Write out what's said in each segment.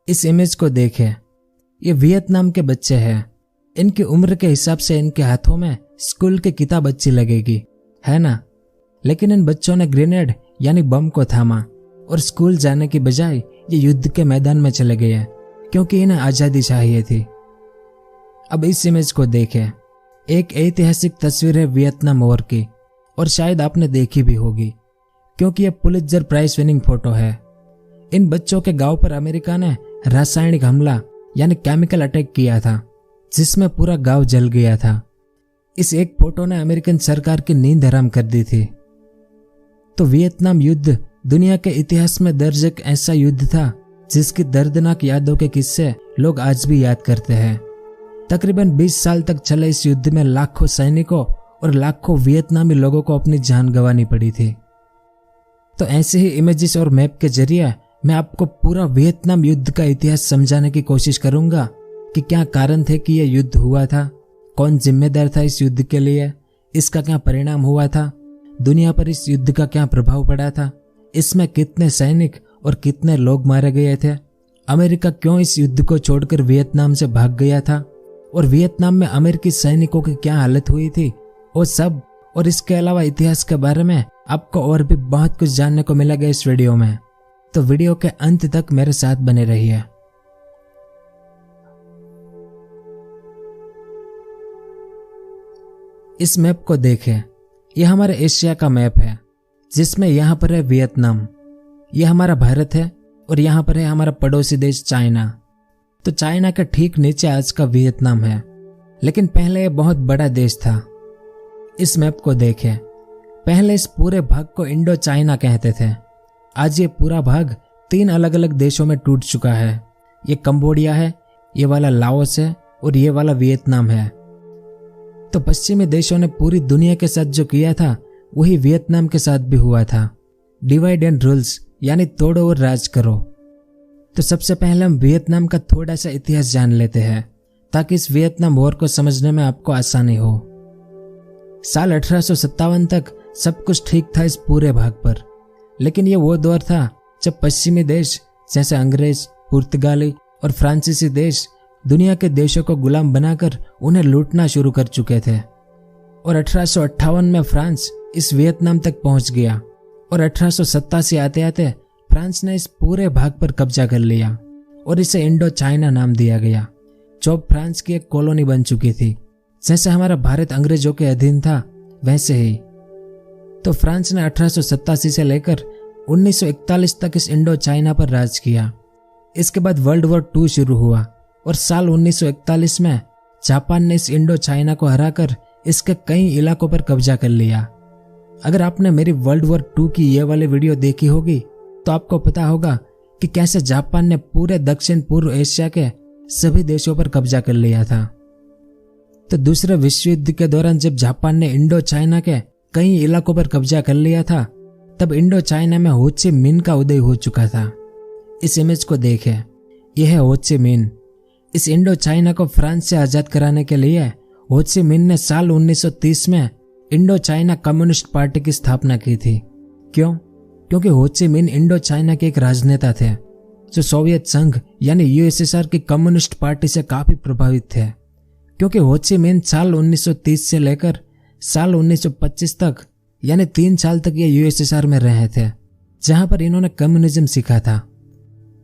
इस इमेज को देखें, ये वियतनाम के बच्चे हैं। इनकी उम्र के हिसाब से इनके हाथों में स्कूल की किताब अच्छी लगेगी, है ना? लेकिन इन बच्चों ने ग्रेनेड यानी बम को थामा और स्कूल जाने की बजाय ये युद्ध के मैदान में चले गए क्योंकि इन्हें आज़ादी चाहिए थी। अब इस इमेज को देखें, एक ऐतिहासिक तस्वीर है वियतनाम वॉर की और शायद आपने देखी भी होगी क्योंकि यह पुलित्जर प्राइज विनिंग फोटो है। इन बच्चों के गांव पर अमेरिका ने रासायनिक हमला यानी केमिकल अटैक किया था जिसमें पूरा गांव जल गया था। इस एक फोटो ने अमेरिकन सरकार की नींद हराम कर दी थी। तो वियतनाम युद्ध दुनिया के इतिहास में दर्ज एक ऐसा युद्ध था जिसकी दर्दनाक यादों के किस्से लोग आज भी याद करते हैं। तकरीबन 20 साल तक चले इस युद्ध में लाखों सैनिकों और लाखों वियतनामी लोगों को अपनी जान गंवानी पड़ी थी। तो ऐसे ही इमेजेस और मैप के जरिए मैं आपको पूरा वियतनाम युद्ध का इतिहास समझाने की कोशिश करूंगा कि क्या कारण थे कि यह युद्ध हुआ था, कौन जिम्मेदार था इस युद्ध के लिए, इसका क्या परिणाम हुआ था, दुनिया पर इस युद्ध का क्या प्रभाव पड़ा था, इसमें कितने सैनिक और कितने लोग मारे गए थे, अमेरिका क्यों इस युद्ध को छोड़कर वियतनाम से भाग गया था और वियतनाम में अमेरिकी सैनिकों की क्या हालत हुई थी, वो सब और इसके अलावा इतिहास के बारे में आपको और भी बहुत कुछ जानने को मिलेगा इस वीडियो में। तो वीडियो के अंत तक मेरे साथ बने रहिए। इस मैप को देखें, यह हमारे एशिया का मैप है जिसमें यहाँ पर है वियतनाम, यह हमारा भारत है और यहाँ पर है हमारा पड़ोसी देश चाइना। तो चाइना के ठीक नीचे आज का वियतनाम है, लेकिन पहले यह बहुत बड़ा देश था। इस मैप को देखें, पहले इस पूरे भाग को इंडो चाइना कहते थे। आज ये पूरा भाग 3 अलग अलग देशों में टूट चुका है। ये कंबोडिया है, ये वाला लाओस है और ये वाला वियतनाम है। तो पश्चिमी देशों ने पूरी दुनिया के साथ जो किया था वही वियतनाम के साथ भी हुआ था। डिवाइड एंड रूल्स यानी तोड़ो और राज करो। तो सबसे पहले हम वियतनाम का थोड़ा सा इतिहास जान लेते हैं ताकि इस वियतनाम वॉर को समझने में आपको आसानी हो। साल 1857 तक सब कुछ ठीक था इस पूरे भाग पर, लेकिन ये वो दौर था जब पश्चिमी देश जैसे अंग्रेज, पुर्तगाली और फ्रांसीसी देश दुनिया के देशों को गुलाम बनाकर उन्हें लूटना शुरू कर चुके थे। और 1858 में फ्रांस इस वियतनाम तक पहुंच गया और 1887 आते आते फ्रांस ने इस पूरे भाग पर कब्जा कर लिया और इसे इंडो चाइना नाम दिया गया, जो फ्रांस की एक कॉलोनी बन चुकी थी। जैसे हमारा भारत अंग्रेजों के अधीन था वैसे ही। तो फ्रांस ने 1887 से लेकर 1941 तक इस इंडो चाइना पर राज किया। इसके बाद वर्ल्ड वॉर 2 शुरू हुआ और साल 1941 में जापान ने इस इंडो चाइना को हराकर इसके कई इलाकों पर कब्जा कर लिया। अगर आपने मेरी वर्ल्ड वॉर 2 की ये वाली वीडियो देखी होगी तो आपको पता होगा कि कैसे जापान ने पूरे दक्षिण पूर्व एशिया के सभी देशों पर कब्जा कर लिया था। तो दूसरे विश्व युद्ध के दौरान जब जापान ने इंडो चाइना के कई इलाकों पर कब्जा कर लिया था तब इंडो चाइना में हो ची मिन का उदय हो चुका था। इस इमेज को देखें, यह है हो ची मिन। इस इंडो चाइना को फ्रांस से आजाद कराने के लिए हो ची मिन ने साल 1930 में इंडो चाइना कम्युनिस्ट पार्टी की स्थापना की थी। क्यों? क्योंकि हो ची मिन इंडो चाइना के एक राजनेता थे जो सोवियत संघ यानी यूएसएसआर की कम्युनिस्ट पार्टी से काफी प्रभावित थे। क्योंकि हो ची मिन साल 1930 से लेकर साल 1925 तक यानी 3 साल तक ये यूएसएसआर में रहे थे, जहां पर इन्होंने कम्युनिज्म सीखा था।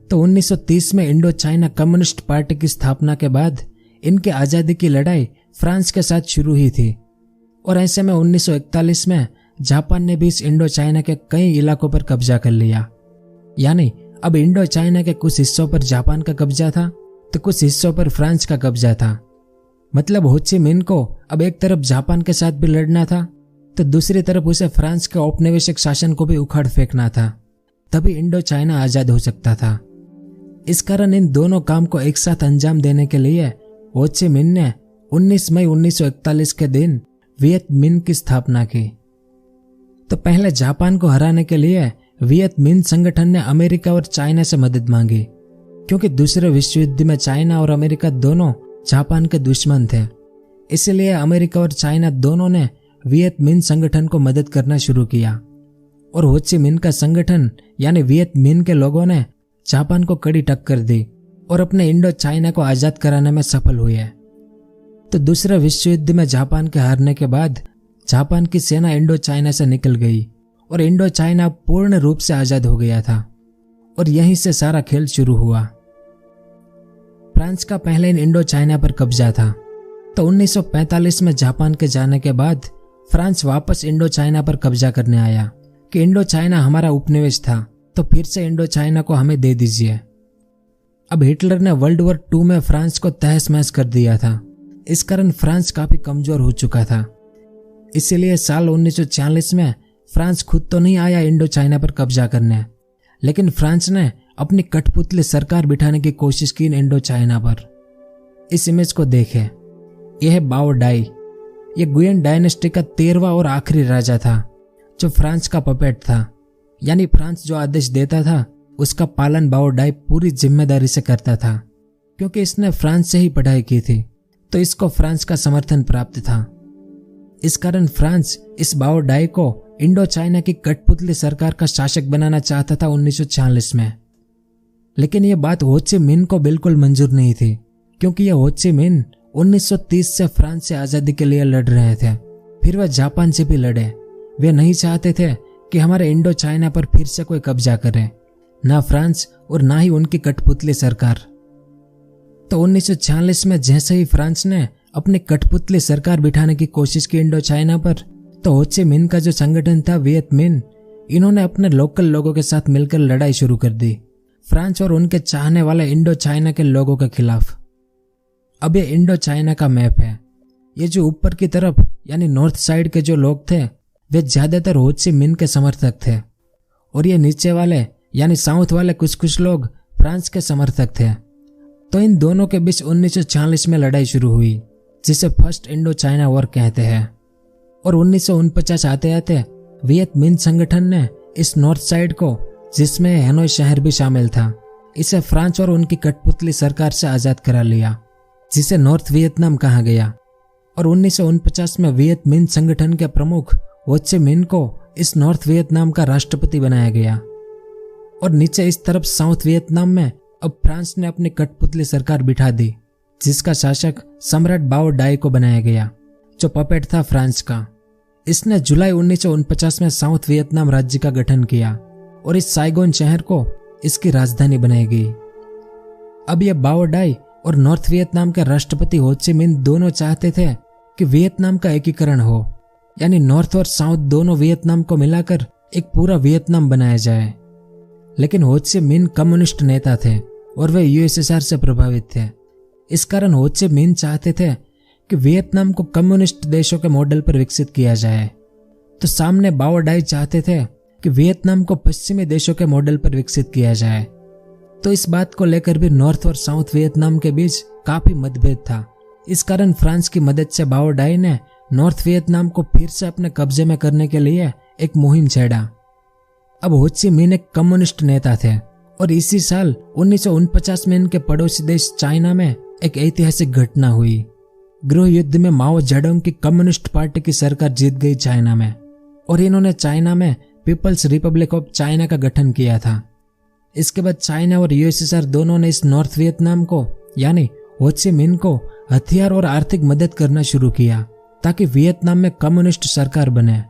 तो 1930 में इंडो चाइना कम्युनिस्ट पार्टी की स्थापना के बाद इनके आज़ादी की लड़ाई फ्रांस के साथ शुरू हुई थी और ऐसे में 1941 में जापान ने भी इस इंडो चाइना के कई इलाकों पर कब्जा कर लिया। यानी अब इंडो चाइना के कुछ हिस्सों पर जापान का कब्जा था तो कुछ हिस्सों पर फ्रांस का कब्जा था। मतलब हो ची मिन को अब एक तरफ जापान के साथ भी लड़ना था तो दूसरी तरफ उसे फ्रांस के औपनिवेशिक शासन को भी उखाड़ फेंकना था, तभी इंडो चाइना आजाद हो सकता था। इस कारण इन दोनों काम को एक साथ अंजाम देने के लिए हो ची मिन ने 19 मई 1941 के दिन वियत मिन की स्थापना की। तो पहले जापान को हराने के लिए वियत मिन संगठन ने अमेरिका और चाइना से मदद मांगी, क्योंकि दूसरे विश्व युद्ध में चाइना और अमेरिका दोनों जापान के दुश्मन थे। इसलिए अमेरिका और चाइना दोनों ने वियत मिन संगठन को मदद करना शुरू किया और हो ची मिन का संगठन यानी वियत मिन के लोगों ने जापान को कड़ी टक्कर दी और अपने इंडो चाइना को आज़ाद कराने में सफल हुए। तो दूसरे विश्व युद्ध में जापान के हारने के बाद जापान की सेना इंडो चाइना से निकल गई और इंडो चाइना पूर्ण रूप से आज़ाद हो गया था और यहीं से सारा खेल शुरू हुआ। फ्रांस का पहले इंडो चाइना पर कब्जा था, तो 1945 में जापान के जाने के बाद फ्रांस वापस इंडो चाइना पर कब्जा करने आया कि इंडो चाइना हमारा उपनिवेश था, तो फिर से इंडो चाइना को हमें दे दीजिए। अब हिटलर ने वर्ल्ड वॉर 2 में फ्रांस को तहस महस कर दिया था। इस कारण फ्रांस काफी कमजोर हो चुका था। इसीलिए साल 1946 में फ्रांस खुद तो नहीं आया इंडो चाइना पर कब्जा करने, लेकिन फ्रांस ने अपनी कठपुतली सरकार बिठाने की कोशिश की इंडो चाइना पर। इस इमेज को देखें, यह है बाओ डाई। ये गुयेन डायनेस्टी का 13वां और आखिरी राजा था जो फ्रांस का पपेट था, यानी फ्रांस जो आदेश देता था उसका पालन बाओ डाई पूरी जिम्मेदारी से करता था। क्योंकि इसने फ्रांस से ही पढ़ाई की थी तो इसको फ्रांस का समर्थन प्राप्त था। इस कारण फ्रांस इस बाओ डाई को इंडो चाइना की कठपुतली सरकार का शासक बनाना चाहता था 1946 में। लेकिन यह बात हो ची मिन्ह को बिल्कुल मंजूर नहीं थी, क्योंकि यह हो ची मिन्ह 1930 से फ्रांस से आजादी के लिए लड़ रहे थे। फिर वह जापान से भी लड़े। वे नहीं चाहते थे कि हमारे इंडो चाइना पर फिर से कोई कब्जा करे, ना फ्रांस और ना ही उनकी कठपुतली सरकार। तो 1946 में जैसे ही फ्रांस ने अपनी कठपुतली सरकार बिठाने की कोशिश की इंडो चाइना पर, तो हो ची मिन्ह का जो संगठन था वियत मिन्ह, इन्होंने अपने लोकल लोगों के साथ मिलकर लड़ाई शुरू कर दी फ्रांस और उनके चाहने वाले इंडो चाइना के लोगों के खिलाफ। अब ये इंडो चाइना का मैप है। ये जो ऊपर की तरफ यानी नॉर्थ साइड के जो लोग थे वे ज्यादातर हो ची मिन्ह के समर्थक थे, और ये नीचे वाले यानी साउथ वाले कुछ कुछ लोग फ्रांस के समर्थक थे। तो इन दोनों के बीच 1946 में लड़ाई शुरू हुई, जिसे फर्स्ट इंडो चाइना वॉर कहते हैं। और 1949 आते आते वियत मिन्ह संगठन ने इस नॉर्थ साइड को, जिसमें हैनोई शहर भी शामिल था, इसे फ्रांस और उनकी कठपुतली सरकार से आजाद करा लिया, जिसे नॉर्थ वियतनाम कहा गया। और 1949 में वियत मिन्ह संगठन के प्रमुख हो ची मिन्ह को इस नॉर्थ वियतनाम का राष्ट्रपति बनाया गया। और नीचे इस तरफ साउथ वियतनाम में अब फ्रांस ने अपनी कठपुतली सरकार बिठा दी, जिसका शासक सम्राट बाओ डाई को बनाया गया, जो पपेट था फ्रांस का। इसने जुलाई 1949 में साउथ वियतनाम राज्य का गठन किया और इस साइगोन शहर को इसकी राजधानी बनाई गई। अब यह बाओ डाई और नॉर्थ वियतनाम के राष्ट्रपति हो ची मिन्ह दोनों चाहते थे कि वियतनाम का एकीकरण हो, यानी नॉर्थ और साउथ दोनों वियतनाम को मिलाकर एक पूरा वियतनाम बनाया जाए। लेकिन हो ची मिन्ह कम्युनिस्ट नेता थे और वे यूएसएसआर से प्रभावित थे। इस कारण हो ची मिन्ह चाहते थे कि वियतनाम को कम्युनिस्ट देशों के मॉडल पर विकसित किया जाए। तो सामने बाओ डाई चाहते थे कि वियतनाम को पश्चिमी देशों के मॉडल पर विकसित किया जाए। तो इस बात को लेकर भी नॉर्थ और साउथ वियतनाम के बीच काफी मतभेद था। इस कारण फ्रांस की मदद से बाओ डाई ने नॉर्थ वियतनाम को फिर से अपने कब्जे में करने के लिए एक मुहिम छेड़ा। अब हो ची मिन्ह एक कम्युनिस्ट नेता थे और इसी साल 1949 में इनके पड़ोसी देश चाइना में एक ऐतिहासिक घटना हुई। गृह युद्ध में माओ जेडोंग की कम्युनिस्ट पार्टी की सरकार जीत गई चाइना में, और इन्होंने चाइना में पीपल्स रिपब्लिक ऑफ चाइना का गठन किया था। इसके बाद चाइना और यूएसएसआर दोनों ने इस नॉर्थ वियतनाम को यानी हो ची मिन्ह को हथियार और आर्थिक मदद करना शुरू किया ताकि वियतनाम में कम्युनिस्ट सरकार बने।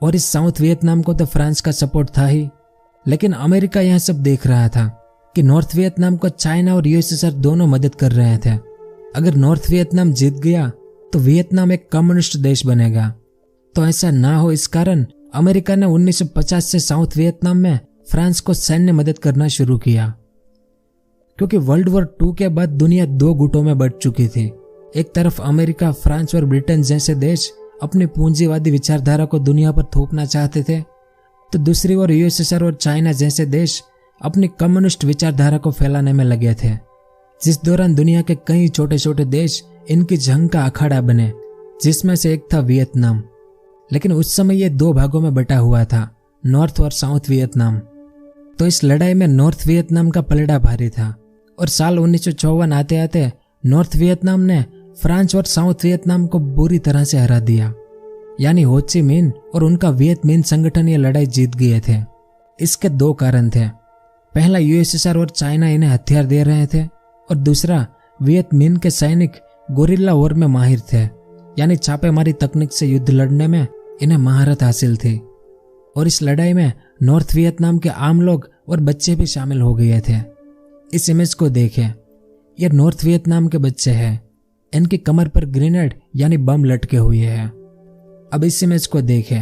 और इस साउथ वियतनाम को तो फ्रांस का सपोर्ट था ही, लेकिन अमेरिका यह सब देख रहा था कि नॉर्थ वियतनाम को चाइना और यूएसएसआर दोनों मदद कर रहे थे। अगर नॉर्थ वियतनाम जीत गया तो वियतनाम एक कम्युनिस्ट देश बनेगा। तो ऐसा ना हो, इस कारण अमेरिका ने 1950 से साउथ वियतनाम में फ्रांस को सैन्य मदद करना शुरू किया। क्योंकि वर्ल्ड वॉर 2 के बाद दुनिया 2 गुटों में बढ़ चुकी थी। एक तरफ अमेरिका, फ्रांस और ब्रिटेन जैसे देश अपनी पूंजीवादी विचारधारा को दुनिया पर थोपना चाहते थे, तो दूसरी ओर यूएसएसआर और चाइना जैसे देश अपनी कम्युनिस्ट विचारधारा को फैलाने में लगे थे, जिस दौरान दुनिया के कई छोटे छोटे देश इनकी जंग का अखाड़ा बने, जिसमें से एक था वियतनाम। लेकिन उस समय ये 2 भागों में बटा हुआ था, नॉर्थ और साउथ वियतनाम। तो इस लड़ाई में नॉर्थ वियतनाम का पलड़ा भारी था और साल 1954 आते आते नॉर्थ वियतनाम ने फ्रांस और साउथ वियतनाम को बुरी तरह से हरा दिया। यानी हो ची मिन्ह और उनका वियत मिन्ह संगठन ये लड़ाई जीत गए थे। इसके 2 कारण थे। पहला, यूएसएसआर और चाइना इन्हें हथियार दे रहे थे और दूसरा वियत मिन के सैनिक गोरिल्ला वॉर में माहिर थे, यानी छापेमारी तकनीक से युद्ध लड़ने में इन्हें महारत हासिल थी। और इस लड़ाई में नॉर्थ वियतनाम के आम लोग और बच्चे भी शामिल हो गए थे। इस इमेज को देखें, ये नॉर्थ वियतनाम के बच्चे हैं। इनकी कमर पर ग्रेनेड यानी बम लटके हुए हैं। अब इस इमेज को देखें,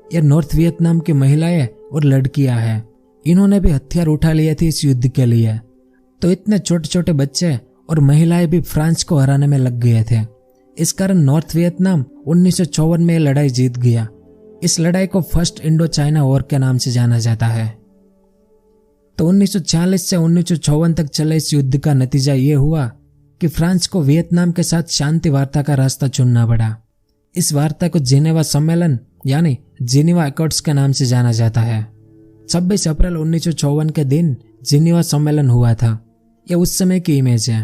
ये नॉर्थ वियतनाम की महिलाएं और लड़कियां हैं। इन्होंने भी हथियार उठा लिए थे इस युद्ध के लिए। तो इतने छोटे छोटे बच्चे और महिलाएं भी फ्रांस को हराने में लग गए थे। इस कारण नॉर्थ वियतनाम 1954 में लड़ाई जीत गया। इस लड़ाई को फर्स्ट इंडो चाइना वॉर के नाम से जाना जाता है। तो 1940 से 1954 तक चले इस युद्ध का नतीजा ये हुआ कि फ्रांस को वियतनाम के साथ शांति वार्ता का रास्ता चुनना पड़ा। इस वार्ता को जिनेवा सम्मेलन यानी जिनेवा एकॉर्ड्स के नाम से जाना जाता है। 26 अप्रैल 1954 के दिन जिनेवा सम्मेलन हुआ था। यह उस समय की इमेज है।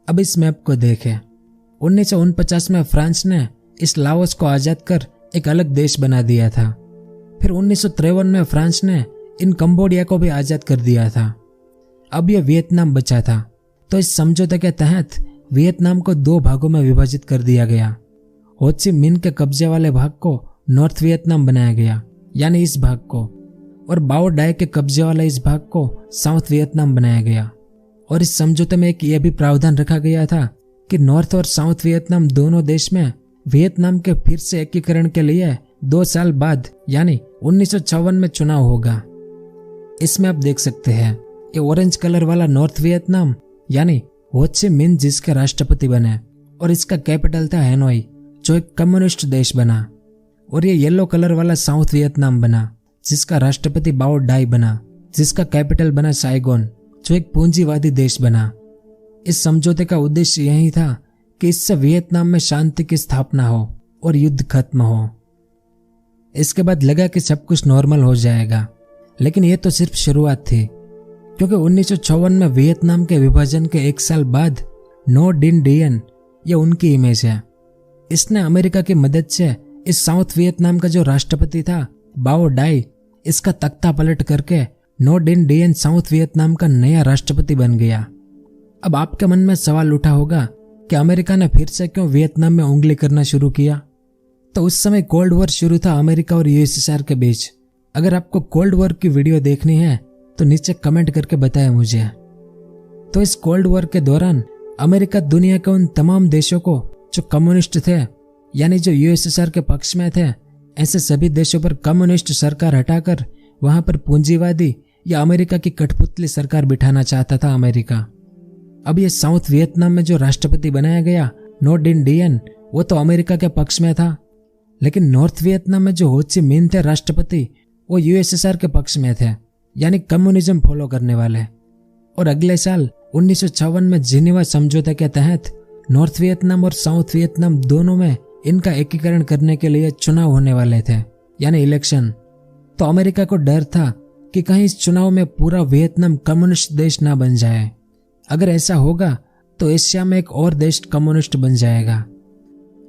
अब इस मैप को देखें। 1949 में फ्रांस ने इस लाओस को आजाद कर एक अलग देश बना दिया था। फिर 1953 में फ्रांस ने इन कंबोडिया को भी आजाद कर दिया था। अब यह वियतनाम बचा था। तो इस समझौते के तहत वियतनाम को 2 भागों में विभाजित कर दिया गया। हो ची मिन के कब्जे वाले भाग को नॉर्थ वियतनाम बनाया गया, यानी इस भाग को, और बाओ डाई के कब्जे वाले इस भाग को साउथ वियतनाम बनाया गया। और इस समझौते में एक यह भी प्रावधान रखा गया था कि नॉर्थ और साउथ वियतनाम दोनों देश में वियतनाम के फिर से एकीकरण के लिए 2 साल बाद यानी 1954 में चुनाव होगा। इसमें आप देख सकते हैं ये ऑरेंज कलर वाला नॉर्थ वियतनाम यानी हो ची मिन जिसके राष्ट्रपति बने और इसका कैपिटल था हैनोई, जो एक कम्युनिस्ट देश बना। और ये येलो कलर वाला साउथ वियतनाम बना जिसका राष्ट्रपति बाओ डाई बना, जिसका कैपिटल बना साइगोन, जो एक पूंजीवादी देश बना। इस समझौते का उद्देश्य यही था कि इससे वियतनाम में शांति की स्थापना हो और युद्ध खत्म हो। इसके बाद लगा कि सब कुछ नॉर्मल हो जाएगा, लेकिन यह तो सिर्फ शुरुआत थी, क्योंकि 1954 में वियतनाम के विभाजन के 1 साल बाद नो डिन डियन, ये उनकी इमेज है। इसने अमेरिका की मदद से इस साउथ वियतनाम का जो राष्ट्रपति था बाओ डाई, इसका तख्ता पलट करके नो डिन डियन साउथ वियतनाम का नया राष्ट्रपति बन गया। अब आपके मन में सवाल उठा होगा कि अमेरिका ने फिर से क्यों वियतनाम में उंगली करना शुरू किया। तो उस समय कोल्ड वॉर शुरू था अमेरिका और यूएसएसआर के बीच। अगर आपको कोल्ड वॉर की वीडियो देखनी है तो नीचे कमेंट करके बताएं मुझे। तो इस कोल्ड वॉर के दौरान अमेरिका दुनिया के उन तमाम देशों को जो कम्युनिस्ट थे, यानी जो यूएसएसआर के पक्ष में थे, ऐसे सभी देशों पर कम्युनिस्ट सरकार हटाकर वहां पर पूंजीवादी या अमेरिका की कठपुतली सरकार बिठाना चाहता था अमेरिका। अब ये साउथ वियतनाम में जो राष्ट्रपति बनाया गया नो डिन डियन, वो तो अमेरिका के पक्ष में था, लेकिन नॉर्थ वियतनाम में जो हो ची मिन थे राष्ट्रपति, वो यूएसएसआर के पक्ष में थे, यानी कम्युनिज्म फॉलो करने वाले। और अगले साल 1956 में जिनेवा समझौते के तहत नॉर्थ वियतनाम और साउथ वियतनाम दोनों में इनका एकीकरण करने के लिए चुनाव होने वाले थे, यानी इलेक्शन। तो अमेरिका को डर था कि कहीं इस चुनाव में पूरा वियतनाम कम्युनिस्ट देश ना बन जाए। अगर ऐसा होगा तो एशिया में एक और देश कम्युनिस्ट बन जाएगा।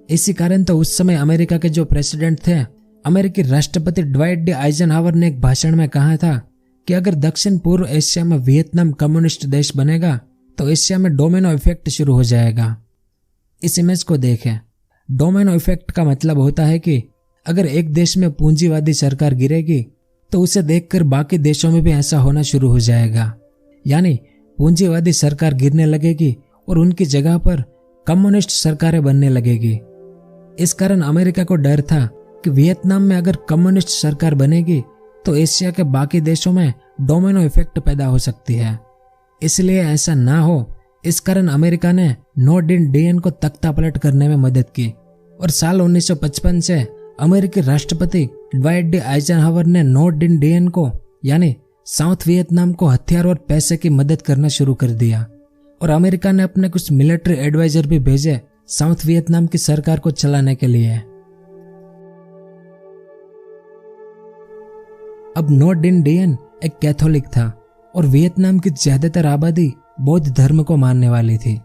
इसी कारण तो उस समय अमेरिका के जो प्रेसिडेंट थे, अमेरिकी राष्ट्रपति ड्वाइट डी आइजनहावर ने एक भाषण में कहा था कि अगर दक्षिण पूर्व एशिया में वियतनाम कम्युनिस्ट देश बनेगा तो एशिया में डोमिनो इफेक्ट शुरू हो जाएगा। इस इमेज को देखें। डोमिनो इफेक्ट का मतलब होता है कि अगर एक देश में पूंजीवादी सरकार गिरेगी तो उसे देखकर बाकी देशों में भी ऐसा होना शुरू हो जाएगा, यानी पूंजीवादी सरकार गिरने लगेगी और उनकी जगह पर कम्युनिस्ट सरकारें बनने लगेगी। इस कारण अमेरिका को डर था कि वियतनाम में अगर कम्युनिस्ट सरकार बनेगी तो एशिया के बाकी देशों में डोमिनो इफेक्ट पैदा हो सकती है। इसलिए ऐसा ना हो, इस कारण अमेरिका ने नो डिन डियन को तख्ता पलट करने में मदद की और साल 1955 से अमेरिकी राष्ट्रपति ड्वाइट डी आइजनहावर ने नो डिन डियन को यानी साउथ वियतनाम को हथियार और पैसे की मदद करना शुरू कर दिया। और अमेरिका ने अपने कुछ मिलिट्री एडवाइजर भी भेजे साउथ वियतनाम की सरकार को चलाने के लिए। अब नो डिन डियन एक कैथोलिक था और वियतनाम की ज्यादातर आबादी बौद्ध धर्म को मानने वाली थी।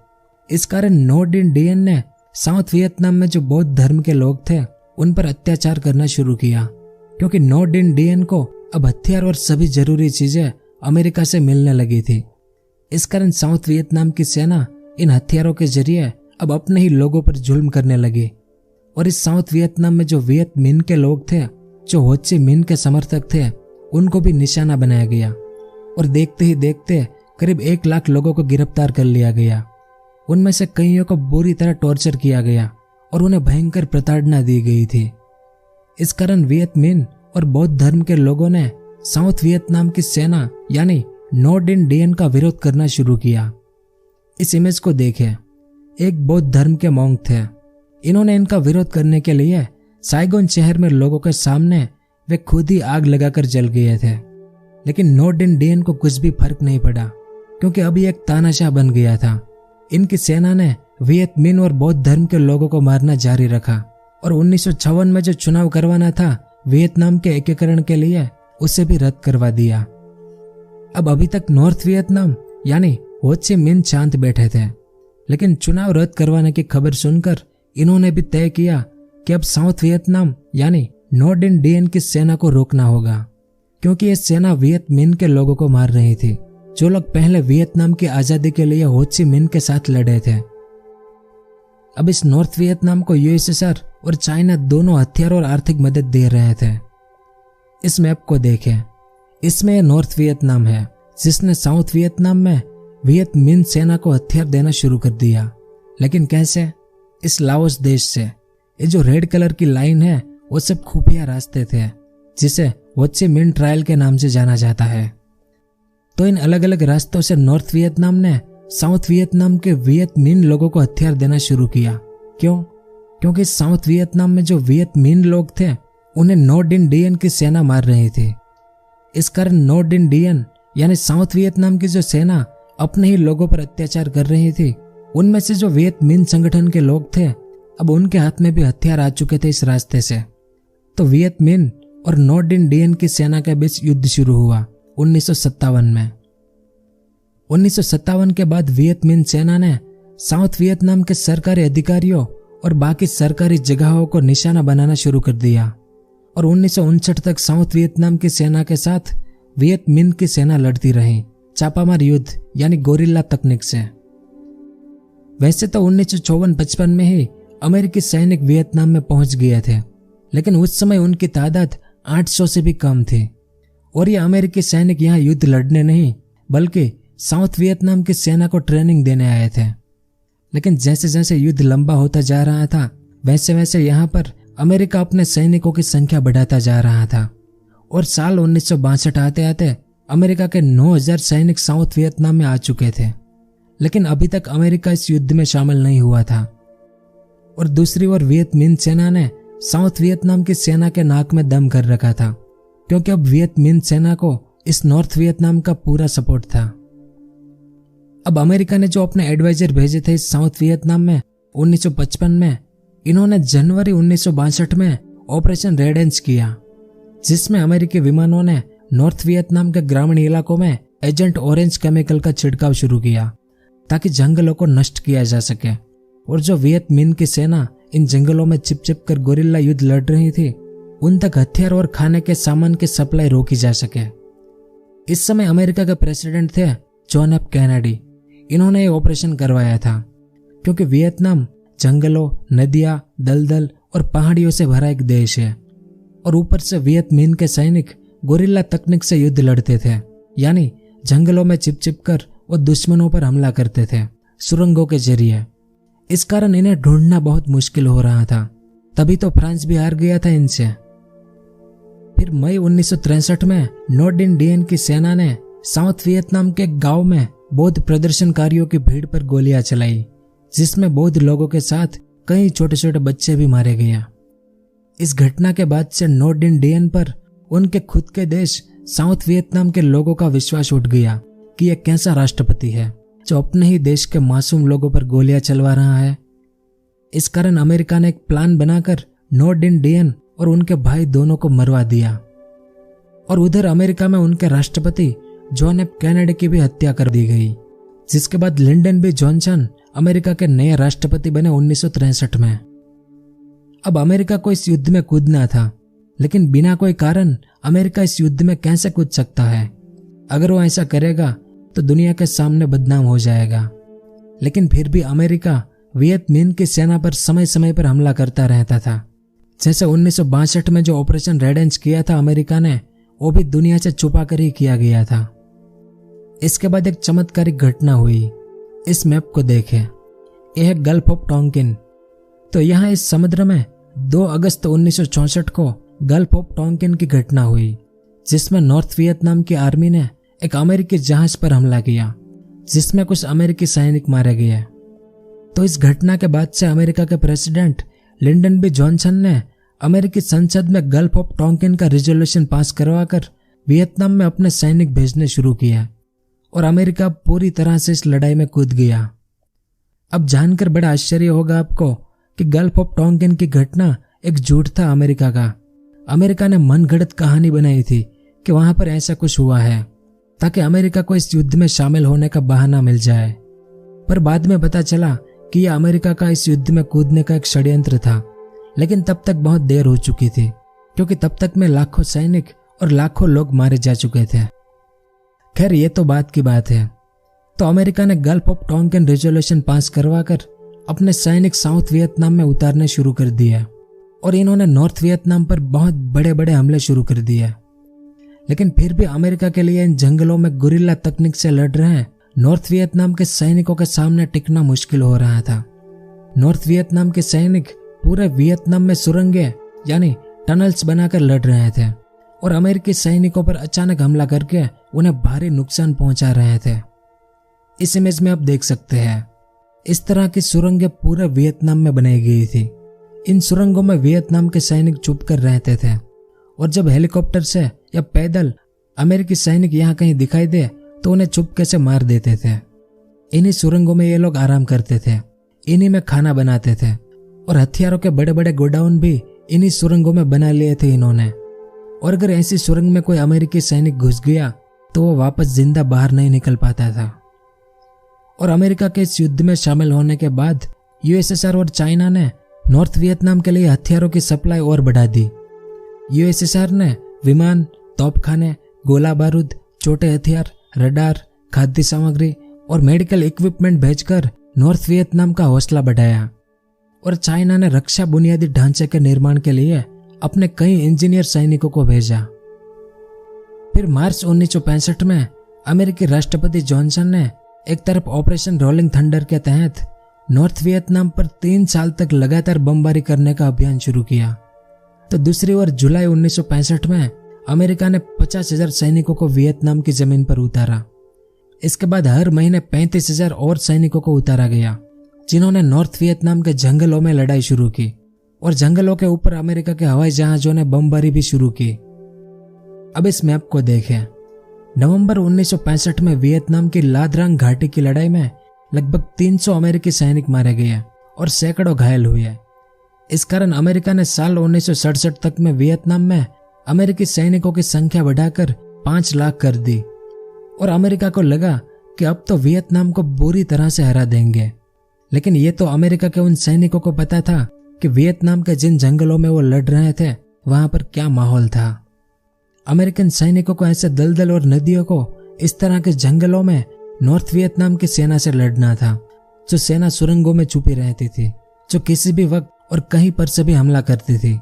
इस कारण नो डिन डियन ने साउथ वियतनाम में जो बौद्ध धर्म के लोग थे उन पर अत्याचार करना शुरू किया, क्योंकि नो डिन डियन को अब हथियार और सभी जरूरी चीजें अमेरिका से मिलने लगी थी। इस कारण साउथ वियतनाम की सेना इन हथियारों के जरिए अब अपने ही लोगों पर जुल्म करने लगी और इस साउथ वियतनाम में जो वियत मिन के लोग थे, जो हो ची मिन के समर्थक थे, उनको भी निशाना बनाया गया और देखते ही देखते करीब 1 लाख लोगों को गिरफ्तार कर लिया गया। उनमें से कईयों को बुरी तरह टॉर्चर किया गया और उन्हें भयंकर प्रताड़ना दी गई थी। इस कारण वियत मिन और बौद्ध धर्म के लोगों ने साउथ वियतनाम की सेना यानी नॉर्थ डिन डियन का विरोध करना शुरू किया। इस इमेज को देखें, एक बौद्ध धर्म के मॉन्क थे। इन्होंने इनका विरोध करने के लिए साइगोन शहर में लोगों के सामने वे खुद ही आग लगाकर जल गए थे, लेकिन नॉर्थ डिन डियन को कुछ भी फर्क नहीं पड़ा क्योंकि अभी एक तानाशाह बन गया था। इनकी सेना ने वियत मिन और बौद्ध धर्म के लोगों को मारना जारी रखा और 1956 में जो चुनाव करवाना था वियतनाम के एकीकरण के लिए, उसे भी रद्द करवा दिया। अब अभी तक नॉर्थ वियतनाम यानी हो ची मिन शांत बैठे थे, लेकिन चुनाव रद्द करवाने की खबर सुनकर इन्होंने भी तय किया कि अब साउथ वियतनाम यानी नॉर्थ डिन डियन की सेना को रोकना होगा, क्योंकि ये सेना वियत मिन के लोगों को मार रही थी, जो लोग पहले वियतनाम की आजादी के लिए हो ची मिन के साथ लड़े थे। अब इस नॉर्थ वियतनाम को यूएसएसआर और चाइना दोनों हथियार और आर्थिक मदद दे रहे थे। इस मैप को देखें, इसमें यह नॉर्थ वियतनाम है जिसने साउथ वियतनाम में वियत मिन सेना को हथियार देना शुरू कर दिया। लेकिन कैसे? इस लाओस देश से। ये जो रेड कलर की लाइन है वो सब खुफिया रास्ते थे जिसे हो ची मिन ट्रायल के नाम से जाना जाता है। तो इन अलग अलग रास्तों से नॉर्थ वियतनाम ने साउथ वियतनाम के वियत मिन लोगों को हथियार देना शुरू किया। क्यों? क्योंकि साउथ वियतनाम में जो वियत मिन लोग थे उन्हें नॉर्थ डिन डियन की सेना मार रही थी। इस कारण नॉर्थ डिन डियन यानी साउथ वियतनाम की जो सेना अपने ही लोगों पर अत्याचार कर रही थी, उनमें से जो वियत मिन संगठन के लोग थे अब उनके हाथ में भी हथियार आ चुके थे इस रास्ते से। तो वियत मिन और नॉर्थ डिन डियन की सेना के बीच युद्ध शुरू हुआ 1957 में। 1957 के बाद वियत मिन सेना ने साउथ वियतनाम के सरकारी अधिकारियों और बाकी सरकारी जगहों को निशाना बनाना शुरू कर दिया और 1959 तक साउथ वियतनाम की सेना के साथ वियत मिन की सेना लड़ती रही, छापामार युद्ध यानी गोरिल्ला तकनीक से। वैसे तो 1954-55 में ही अमेरिकी सैनिक वियतनाम में पहुंच गए थे, लेकिन उस समय उनकी तादाद 800 से भी कम थी और ये अमेरिकी सैनिक यहाँ युद्ध लड़ने नहीं बल्कि साउथ वियतनाम की सेना को ट्रेनिंग देने आए थे। लेकिन जैसे जैसे युद्ध लंबा होता जा रहा था वैसे वैसे यहाँ पर अमेरिका अपने सैनिकों की संख्या बढ़ाता जा रहा था और साल 1962 आते आते अमेरिका के 9000 सैनिक साउथ वियतनाम में आ चुके थे। लेकिन अभी तक अमेरिका इस युद्ध में शामिल नहीं हुआ था और दूसरी ओर वियत मिन सेना ने साउथ वियतनाम की सेना के नाक में दम कर रखा था, क्योंकि अब वियत मिन सेना को इस नॉर्थ वियतनाम का पूरा सपोर्ट था। अब अमेरिका ने जो अपने एडवाइजर भेजे थे इस साउथ वियतनाम में 1955 में, इन्होंने जनवरी 1962 में ऑपरेशन रेडेंस किया, जिसमें अमेरिकी विमानों ने नॉर्थ वियतनाम के ग्रामीण इलाकों में एजेंट ऑरेंज केमिकल का छिड़काव शुरू किया ताकि जंगलों को नष्ट किया जा सके और जो वियत मिन की सेना इन जंगलों में छिप कर गोरिल्ला युद्ध लड़ रही थी उन तक हथियार और खाने के सामान की सप्लाई रोकी जा सके। इस समय अमेरिका के प्रेसिडेंट थे जॉन एफ कैनेडी। इन्होंने ये ऑपरेशन करवाया था क्योंकि वियतनाम जंगलों, नदियां, दलदल और पहाड़ियों से भरा एक देश है और ऊपर से वियत मिन के सैनिक गोरिल्ला तकनीक से युद्ध लड़ते थे, यानी जंगलों में छिप कर वो दुश्मनों पर हमला करते थे सुरंगों के जरिए। इस कारण इन्हें ढूंढना बहुत मुश्किल हो रहा था, तभी तो फ्रांस भी हार गया था इनसे। फिर मई 1963 में नॉर्थ डिन डियन की सेना ने साउथ वियतनाम के गांव में बौद्ध प्रदर्शनकारियों की भीड़ पर गोलियां चलाई, जिसमें बौद्ध लोगों के साथ कई छोटे छोटे बच्चे भी मारे गए। इस घटना के बाद से नॉर्थ डिन डियन पर उनके खुद के देश साउथ वियतनाम के लोगों का विश्वास उठ गया कि यह कैसा राष्ट्रपति है जो अपने ही देश के मासूम लोगों पर गोलियां चलवा रहा है। इस कारण अमेरिका ने एक प्लान बनाकर नॉर्थ डिन डियन और उनके भाई दोनों को मरवा दिया और उधर अमेरिका में उनके राष्ट्रपति जॉन एफ कैनेडी की भी हत्या कर दी गई, जिसके बाद लिंडन बी जॉनसन अमेरिका के नए राष्ट्रपति बने 1963 में। अब अमेरिका को इस युद्ध में कूदना था, लेकिन बिना कोई कारण अमेरिका इस युद्ध में कैसे कूद सकता है? अगर वो ऐसा करेगा तो दुनिया के सामने बदनाम हो जाएगा। लेकिन फिर भी अमेरिका वियत मिन्ह की सेना पर समय समय पर हमला करता रहता था। जैसे 1962 में जो ऑपरेशन रेड इंच किया था अमेरिका ने, वो भी दुनिया से छुपा कर ही किया गया था। इसके बाद एक चमत्कारिक घटना हुई। इस मैप को देखें, यह है गल्फ ऑफ टोंकिन। तो यहाँ इस समुद्र में 2 अगस्त 1964 को गल्फ ऑफ टोंकिन की घटना हुई, जिसमें नॉर्थ वियतनाम की आर्मी ने एक अमेरिकी जहाज पर हमला किया, जिसमें कुछ अमेरिकी सैनिक मारे गए। तो इस घटना के बाद से अमेरिका के प्रेसिडेंट लिंडन बी जॉनसन ने अमेरिकी संसद में गल्फ ऑफ टोंकिन का रिजोल्यूशन पास करवाकर वियतनाम में अपने सैनिक भेजने शुरू किया और अमेरिका पूरी तरह से इस लड़ाई में कूद गया। अब जानकर बड़ा आश्चर्य होगा आपको कि गल्फ ऑफ टोंकिन की घटना एक झूठ था अमेरिका का। अमेरिका ने मनगढ़ंत कहानी बनाई थी कि वहां पर ऐसा कुछ हुआ है ताकि अमेरिका को इस युद्ध में शामिल होने का बहाना मिल जाए। पर बाद में पता चला कि यह अमेरिका का इस युद्ध में कूदने का एक षड्यंत्र था। लेकिन तब तक बहुत देर हो चुकी थी, क्योंकि तब तक में लाखों सैनिक और लाखों लोग मारे जा चुके थे। खैर, ये तो बात की बात है। तो अमेरिका ने gulf of Tonkin resolution pass करवाकर अपने सैनिक साउथ वियतनाम में उतारने शुरू कर दिया और इन्होंने नॉर्थ वियतनाम पर बहुत बड़े बड़े हमले शुरू कर दिए। लेकिन फिर भी अमेरिका के लिए इन जंगलों में गुरिल्ला तकनीक से लड़ रहे नॉर्थ वियतनाम के सैनिकों के सामने टिकना मुश्किल हो रहा था। नॉर्थ वियतनाम के सैनिक पूरे वियतनाम में सुरंगें यानी टनल्स बनाकर लड़ रहे थे और अमेरिकी सैनिकों पर अचानक हमला करके उन्हें भारी नुकसान पहुंचा रहे थे। इस इमेज में आप देख सकते हैं, इस तरह की सुरंगें पूरे वियतनाम में बनाई गई थी। इन सुरंगों में वियतनाम के सैनिक छुप कर रहते थे और जब हेलीकॉप्टर से या पैदल अमेरिकी सैनिक यहाँ कहीं दिखाई दे तो उन्हें चुपके से मार देते थे। इन्हीं सुरंगों में ये लोग आराम करते थे, इन्हीं में खाना बनाते थे और हथियारों के बड़े बड़े गोडाउन भी इन्हीं सुरंगों में बना लिए थे इन्होंने। और अगर ऐसी सुरंग में कोई अमेरिकी सैनिक घुस गया तो वो वापस जिंदा बाहर नहीं निकल पाता था। और अमेरिका के इस युद्ध में शामिल होने के बाद यूएसएसआर और चाइना ने नॉर्थ वियतनाम के लिए हथियारों की सप्लाई और बढ़ा दी। यूएसएसआर ने विमान, तोपखाने, गोला बारूद, छोटे हथियार, रडार, खाद्य सामग्री और मेडिकल इक्विपमेंट भेजकर नॉर्थ वियतनाम का हौसला बढ़ाया। और चाइना ने रक्षा बुनियादी ढांचे के निर्माण के लिए अपने कई इंजीनियर सैनिकों को भेजा। फिर मार्च 1965 में अमेरिकी राष्ट्रपति जॉनसन ने एक तरफ ऑपरेशन रोलिंग थंडर के तहत नॉर्थ वियतनाम पर 3 साल तक लगातार बमबारी करने का अभियान शुरू किया, तो दूसरी ओर जुलाई 1965 में अमेरिका ने 50,000 सैनिकों को वियतनाम की जमीन पर उतारा। इसके बाद हर महीने 35,000 और सैनिकों को उतारा गया, जिन्होंने नॉर्थ वियतनाम के जंगलों में लड़ाई शुरू की और जंगलों के ऊपर अमेरिका के हवाई जहाजों ने बमबारी भी शुरू की। अब इस मैप को देखें। नवंबर 1965 में वियतनाम की लाद्रांग घाटी की लड़ाई में लगभग 300 अमेरिकी सैनिक मारे गए और सैकड़ों घायल हुए। इस कारण अमेरिका ने साल 1967 तक में वियतनाम में अमेरिकी सैनिकों की संख्या बढ़ाकर 5 लाख कर दी और अमेरिका को लगा कि अब तो वियतनाम को बुरी तरह से हरा देंगे। लेकिन ये तो अमेरिका के उन सैनिकों को पता था कि वियतनाम के जिन जंगलों में वो लड़ रहे थे वहां पर क्या माहौल था। अमेरिकन सैनिकों को ऐसे दलदल और नदियों को इस तरह के जंगलों में नॉर्थ वियतनाम की सेना से लड़ना था, जो सेना सुरंगों में छुपी रहती थी, जो किसी भी वक्त और कहीं पर से भी हमला करती थी।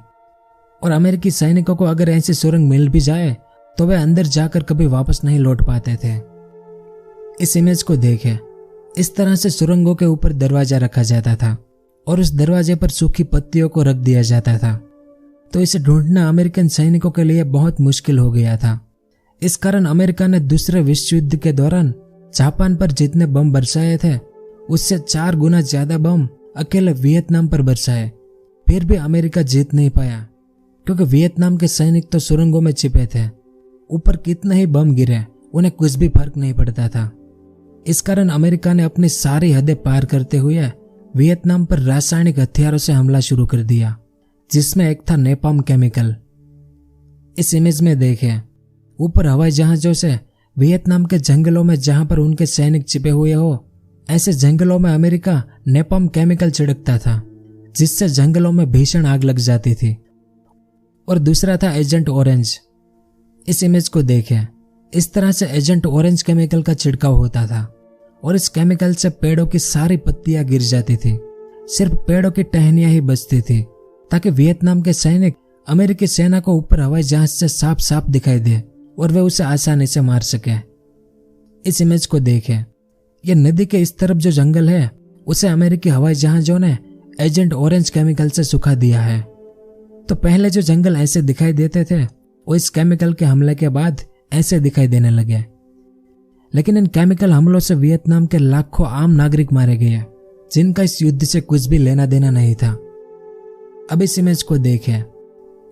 और अमेरिकी सैनिकों को अगर ऐसी सुरंग मिल भी जाए तो वे अंदर जाकर कभी वापस नहीं लौट पाते थे। इस इमेज को देखें। इस तरह से सुरंगों के ऊपर दरवाजा रखा जाता था और उस दरवाजे पर सूखी पत्तियों को रख दिया जाता था, तो इसे ढूंढना अमेरिकन सैनिकों के लिए बहुत मुश्किल हो गया था। इस कारण अमेरिका ने दूसरे विश्व युद्ध के दौरान जापान पर जितने बम बरसाए थे उससे 4 गुना ज्यादा बम अकेले वियतनाम पर बरसाए। फिर भी अमेरिका जीत नहीं पाया, क्योंकि वियतनाम के सैनिक तो सुरंगों में छिपे थे। ऊपर कितने ही बम गिरे उन्हें कुछ भी फर्क नहीं पड़ता था। इस कारण अमेरिका ने अपनी सारी हदें पार करते हुए वियतनाम पर रासायनिक हथियारों से हमला शुरू कर दिया, जिसमें एक था नेपाम केमिकल। इस इमेज में देखें। ऊपर हवाई जहाजों से वियतनाम के जंगलों में जहां पर उनके सैनिक छिपे हुए हो, ऐसे जंगलों में अमेरिका नेपाम केमिकल छिड़कता था, जिससे जंगलों में भीषण आग लग जाती थी। और दूसरा था एजेंट ऑरेंज। इस इमेज को देखें। इस तरह से एजेंट ऑरेंज केमिकल का छिड़काव होता था और इस केमिकल से पेड़ों की सारी पत्तियां गिर जाती थी, सिर्फ पेड़ों की टहनियां ही बचती थी, ताकि वियतनाम के सैनिक अमेरिकी सेना को ऊपर हवाई जहाज से साफ साफ दिखाई दे और वे उसे आसानी से मार सके। इस इमेज को देखें। यह नदी के इस तरफ जो जंगल है उसे अमेरिकी हवाई जहाजों ने एजेंट ऑरेंज केमिकल से सुखा दिया है। तो पहले जो जंगल ऐसे दिखाई देते थे वो इस केमिकल के हमले के बाद ऐसे दिखाई देने लगे। लेकिन इन केमिकल हमलों से वियतनाम के लाखों आम नागरिक मारे गए जिनका इस युद्ध से कुछ भी लेना देना नहीं था। अब इस इमेज को देखें।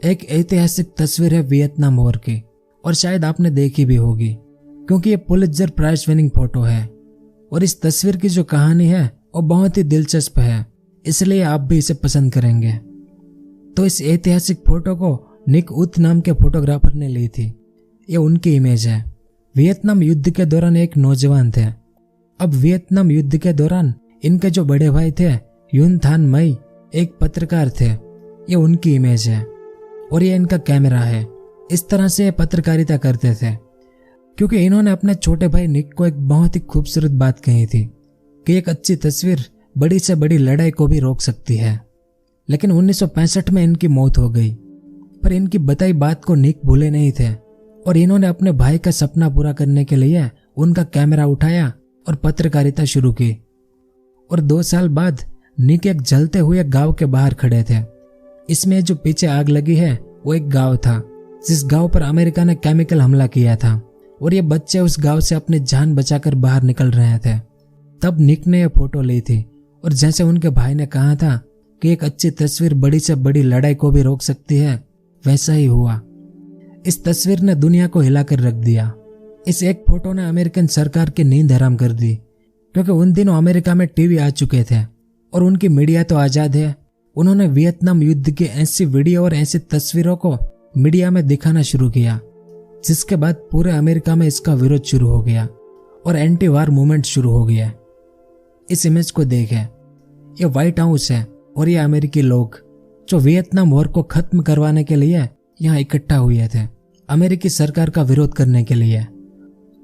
एक ऐतिहासिक तस्वीर है वियतनाम वॉर की और शायद आपने देखी भी होगी क्योंकि ये पुलित्जर प्राइज विनिंग फोटो है और इस तस्वीर की जो कहानी है वो बहुत ही दिलचस्प है, इसलिए आप भी इसे पसंद करेंगे। तो इस ऐतिहासिक फोटो को निक उथ नाम के फोटोग्राफर ने ली थी। ये उनकी इमेज है। वियतनाम युद्ध के दौरान एक नौजवान थे। अब वियतनाम युद्ध के दौरान इनके जो बड़े भाई थे यून थान मई एक पत्रकार थे। ये उनकी इमेज है और ये इनका कैमरा है। इस तरह से ये पत्रकारिता करते थे क्योंकि इन्होंने अपने छोटे भाई निक को एक बहुत ही खूबसूरत बात कही थी कि एक अच्छी तस्वीर बड़ी से बड़ी लड़ाई को भी रोक सकती है। लेकिन 1965 में इनकी मौत हो गई, पर इनकी बताई बात को निक भूले नहीं थे और इन्होंने अपने भाई का सपना पूरा करने के लिए उनका कैमरा उठाया और पत्रकारिता शुरू की। और 2 साल बाद निक एक जलते हुए गांव के बाहर खड़े थे। इसमें जो पीछे आग लगी है वो एक गांव था जिस गांव पर अमेरिका ने केमिकल हमला किया था और ये बच्चे उस गांव से अपनी जान बचाकर बाहर निकल रहे थे। तब निक ने यह फोटो ली थी और जैसे उनके भाई ने कहा था कि एक अच्छी तस्वीर बड़ी से बड़ी लड़ाई को भी रोक सकती है, वैसा ही हुआ। इस तस्वीर ने दुनिया को हिलाकर रख दिया। इस एक फोटो ने अमेरिकन सरकार की नींद हराम कर दी क्योंकि उन दिनों अमेरिका में टीवी आ चुके थे और उनकी मीडिया तो आजाद है। उन्होंने वियतनाम युद्ध की ऐसी वीडियो और ऐसी तस्वीरों को मीडिया में दिखाना शुरू किया जिसके बाद पूरे अमेरिका में इसका विरोध शुरू हो गया और एंटी वार मूवमेंट शुरू हो गया। इस इमेज को देखें। यह व्हाइट हाउस है और ये अमेरिकी लोग जो वियतनाम वॉर को खत्म करवाने के लिए यहाँ इकट्ठा हुए थे, अमेरिकी सरकार का विरोध करने के लिए।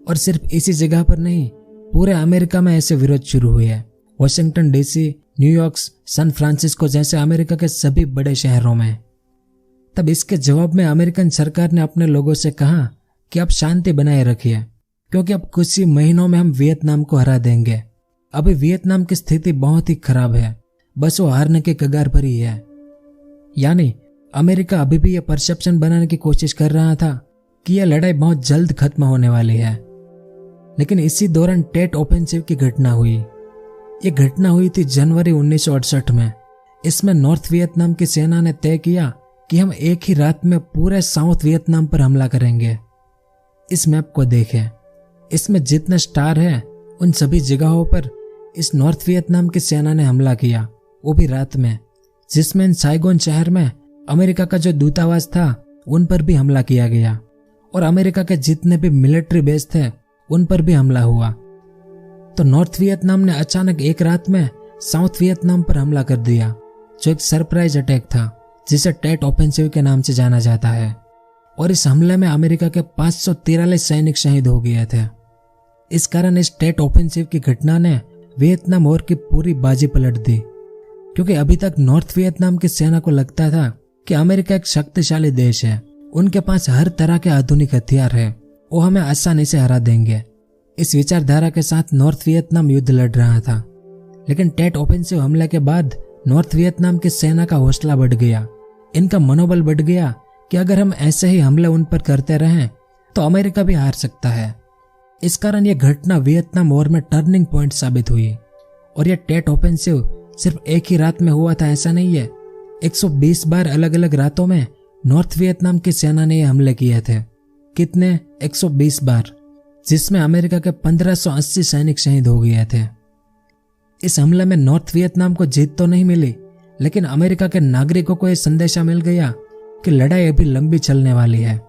और सिर्फ इसी जगह पर नहीं, पूरे अमेरिका में ऐसे विरोध शुरू हुए। Washington DC, New York, San Francisco जैसे अमेरिका के सभी बड़े शहरों में। तब इसके जवाब में अमेरिकन सरकार ने अपने लोगों से कहा कि आप शांति बनाए रखिए क्योंकि अब कुछ ही महीनों में हम वियतनाम को हरा देंगे। अभी वियतनाम की स्थिति बहुत ही खराब है, बस वो हारने के कगार पर ही है। यानी अमेरिका अभी भी यह परसेप्शन बनाने की कोशिश कर रहा था कि यह लड़ाई बहुत जल्द खत्म होने वाली है। लेकिन इसी दौरान टेट ऑफेंसिव की घटना हुई। ये घटना हुई थी जनवरी 1968 में। इसमें नॉर्थ वियतनाम की सेना ने तय किया कि हम एक ही रात में पूरे साउथ वियतनाम पर हमला करेंगे। इस मैप को देखें। इसमें जितने स्टार हैं उन सभी जगहों पर इस नॉर्थ वियतनाम की सेना ने हमला किया, वो भी रात में, जिसमें इन साइगोन शहर में अमेरिका का जो दूतावास था उन पर भी हमला किया गया और अमेरिका के जितने भी मिलिट्री बेस थे उन पर भी हमला हुआ। तो नॉर्थ वियतनाम ने अचानक एक रात में साउथ वियतनाम पर हमला कर दिया, जो एक सरप्राइज अटैक था जिसे टेट ऑफेंसिव के नाम से जाना जाता है। और इस हमले में अमेरिका के 543 सैनिक शहीद हो गए थे। इस कारण इस टेट ऑफेंसिव की घटना ने वियतनाम वॉर की पूरी बाजी पलट दी क्योंकि अभी तक नॉर्थ वियतनाम की सेना को लगता था कि अमेरिका एक शक्तिशाली देश है, उनके पास हर तरह के आधुनिक हथियार है, वो हमें आसानी से हरा देंगे। इस विचारधारा के साथ नॉर्थ वियतनाम युद्ध लड़ रहा था। लेकिन टेट ऑफेंसिव हमले के बाद नॉर्थ वियतनाम की सेना का हौसला बढ़ गया, इनका मनोबल बढ़ गया कि अगर हम ऐसे ही हमले उन पर करते रहें तो अमेरिका भी हार सकता है। इस कारण यह घटना वियतनाम वॉर में टर्निंग पॉइंट साबित हुई। और यह टेट ऑफेंसिव सिर्फ एक ही रात में हुआ था ऐसा नहीं है, 120 बार अलग अलग रातों में नॉर्थ वियतनाम की सेना ने यह हमले किए थे। कितने? 120 बार, जिसमें अमेरिका के 1580 सैनिक शहीद हो गए थे। इस हमले में नॉर्थ वियतनाम को जीत तो नहीं मिली, लेकिन अमेरिका के नागरिकों को यह संदेशा मिल गया कि लड़ाई अभी लंबी चलने वाली है।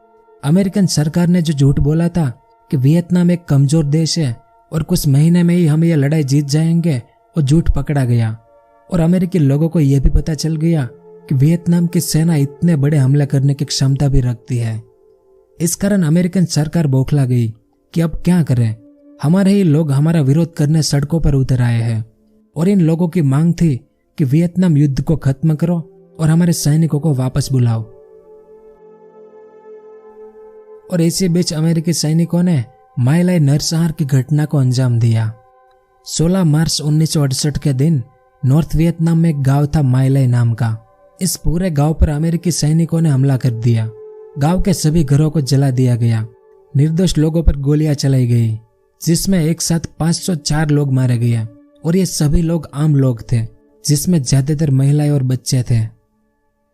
अमेरिकन सरकार ने जो झूठ बोला था कि वियतनाम एक कमजोर देश है और कुछ महीने में ही हम यह लड़ाई जीत जाएंगे, वो झूठ पकड़ा गया। और अमेरिकी लोगों को यह भी पता चल गया कि वियतनाम की सेना इतने बड़े हमले करने की क्षमता भी रखती है। इस कारण अमेरिकन सरकार बौखला गई कि अब क्या करें। हमारे ही लोग हमारा विरोध करने सड़कों पर उतर आए हैं और इन लोगों की मांग थी कि वियतनाम युद्ध को खत्म करो और हमारे सैनिकों को वापस बुलाओ। और इसी बीच अमेरिकी सैनिकों ने माय लाई नरसंहार की घटना को अंजाम दिया। 16 मार्च 1968 के दिन नॉर्थ वियतनाम में एक गांव था माय लाई नाम का। इस पूरे गांव पर अमेरिकी सैनिकों ने हमला कर दिया। गांव के सभी घरों को जला दिया गया। निर्दोष लोगों पर गोलियां चलाई गई, जिसमें एक साथ 504 लोग मारे गए और ये सभी लोग आम लोग थे, जिसमें ज्यादातर महिलाएं और बच्चे थे।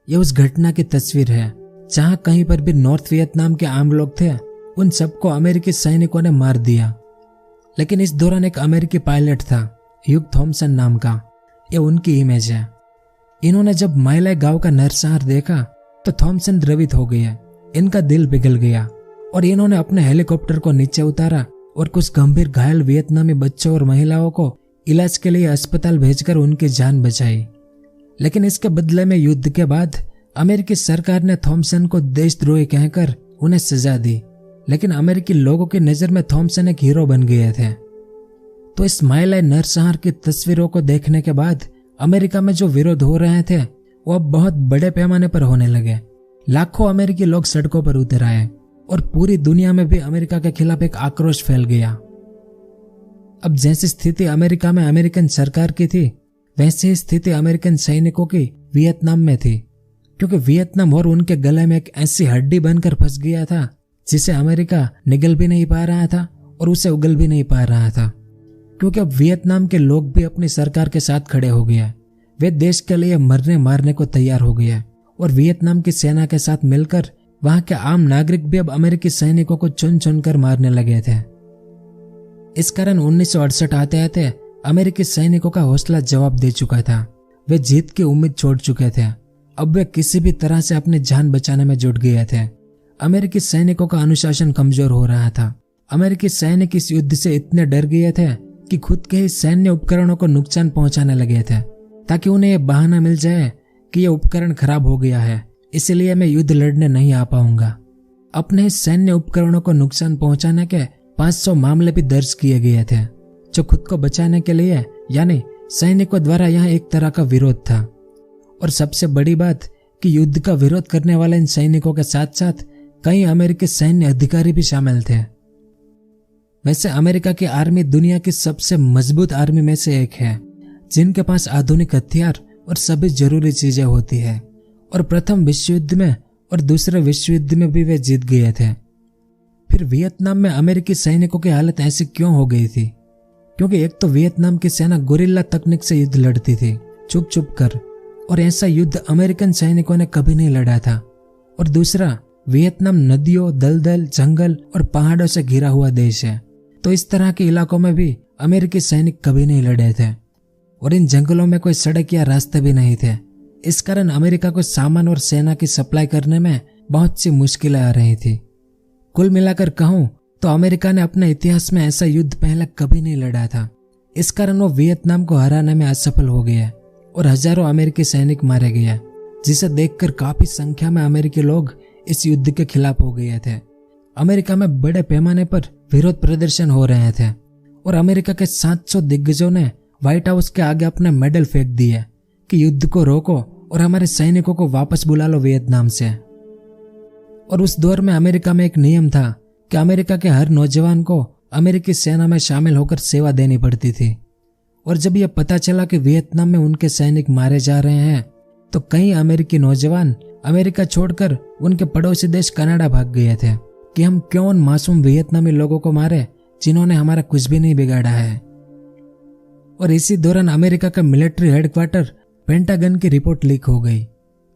ये उस घटना की तस्वीर है जहां कहीं पर भी नॉर्थ वियतनाम के आम लोग थे, उन सबको अमेरिकी सैनिकों ने मार दिया। लेकिन इस दौरान एक अमेरिकी पायलट था, ह्यूग थॉमसन नाम का। ये उनकी इमेज है। इन्होंने जब माय लाई गांव का नरसंहार देखा तो थॉमसन द्रवित हो गए। इनका दिल पिघल गया और इन्होंने अपने हेलीकॉप्टर को नीचे उतारा और कुछ गंभीर घायल वियतनामी बच्चों और महिलाओं को इलाज के लिए अस्पताल भेजकर उनकी जान बचाई। लेकिन इसके बदले में युद्ध के बाद अमेरिकी सरकार ने थॉमसन को देशद्रोही कहकर उन्हें सजा दी। लेकिन अमेरिकी लोगों की नजर में थॉमसन एक हीरो बन गए थे। तो इस माय लाई नरसंहार की तस्वीरों को देखने के बाद अमेरिका में जो विरोध हो रहे थे वो अब बहुत बड़े पैमाने पर होने लगे। लाखों अमेरिकी लोग सड़कों पर उतर आए और पूरी दुनिया में भी अमेरिका के खिलाफ एक आक्रोश फैल गया। अब जैसी स्थिति अमेरिका में अमेरिकन सरकार की थी, वैसी ही स्थिति अमेरिकन सैनिकों की वियतनाम में थी, क्योंकि वियतनाम और उनके गले में एक ऐसी हड्डी बनकर फंस गया था जिसे अमेरिका निगल भी नहीं पा रहा था और उसे उगल भी नहीं पा रहा था। क्योंकि अब वियतनाम के लोग भी अपनी सरकार के साथ खड़े हो गए। वे देश के लिए मरने मारने को तैयार हो गए और वियतनाम की सेना के साथ मिलकर वहां के आम नागरिक भी अब अमेरिकी सैनिकों को चुन चुनकर मारने लगे थे। इस कारण 1968 आते आते अमेरिकी सैनिकों का हौसला जवाब दे चुका था। वे जीत की उम्मीद छोड़ चुके थे। अब वे किसी भी तरह से अपनी जान बचाने में जुट गए थे। अमेरिकी सैनिकों का अनुशासन कमजोर हो रहा था। अमेरिकी सैनिक इस युद्ध से इतने डर गए थे कि खुद के ही सैन्य उपकरणों को नुकसान पहुंचाने लगे थे, ताकि उन्हें यह बहाना मिल जाए कि यह उपकरण खराब हो गया है, इसलिए मैं युद्ध लड़ने नहीं आ पाऊंगा। अपने सैन्य उपकरणों को नुकसान पहुंचाने के 500 मामले भी दर्ज किए गए थे, जो खुद को बचाने के लिए यानी सैनिकों द्वारा यहाँ एक तरह का विरोध था। और सबसे बड़ी बात कि युद्ध का विरोध करने वाले इन सैनिकों के साथ साथ कई अमेरिकी सैन्य अधिकारी भी शामिल थे। वैसे अमेरिका की आर्मी दुनिया की सबसे मजबूत आर्मी में से एक है, जिनके पास आधुनिक हथियार और सभी जरूरी चीजें होती है। और प्रथम विश्व युद्ध में और दूसरे विश्व युद्ध में भी वे जीत गए थे। फिर वियतनाम में अमेरिकी सैनिकों की हालत ऐसी क्यों हो गई थी? क्योंकि एक तो वियतनाम की सेना गुरिल्ला तकनीक से युद्ध लड़ती थी, छुप छुप कर, और ऐसा युद्ध अमेरिकन सैनिकों ने कभी नहीं लड़ा था। और दूसरा, वियतनाम नदियों, दलदल, जंगल और पहाड़ों से घिरा हुआ देश है, तो इस तरह के इलाकों में भी अमेरिकी सैनिक कभी नहीं लड़े थे। और इन जंगलों में कोई सड़क या रास्ते भी नहीं थे। इस कारण अमेरिका को सामान और सेना की सप्लाई करने में बहुत सी मुश्किलें आ रही थी। कुल मिलाकर कहूं तो अमेरिका ने अपने इतिहास में ऐसा युद्ध पहले कभी नहीं लड़ा था। इस कारण वो वियतनाम को हराने में असफल हो गया और हजारों अमेरिकी सैनिक मारे गए, जिसे देखकर काफी संख्या में अमेरिकी लोग इस युद्ध के खिलाफ हो गए थे। अमेरिका में बड़े पैमाने पर विरोध प्रदर्शन हो रहे थे और अमेरिका के 700 दिग्गजों ने व्हाइट हाउस के आगे अपने मेडल फेंक दिए कि युद्ध को रोको और हमारे सैनिकों को वापस बुला लो वियतनाम से। और उस दौर में अमेरिका में एक नियम था कि अमेरिका के हर नौजवान को अमेरिकी सेना में शामिल होकर सेवा देनी पड़ती थी। और जब यह पता चला कि वियतनाम में उनके सैनिक मारे जा रहे हैं, तो कई अमेरिकी नौजवान अमेरिका छोड़कर उनके पड़ोसी देश कनाडा भाग गए थे कि हम क्यों उन मासूम वियतनामी लोगों को मारे जिन्होंने हमारा कुछ भी नहीं बिगाड़ा है। और इसी दौरान अमेरिका का मिलिट्री हेडक्वार्टर पेंटागन की रिपोर्ट लीक हो गई।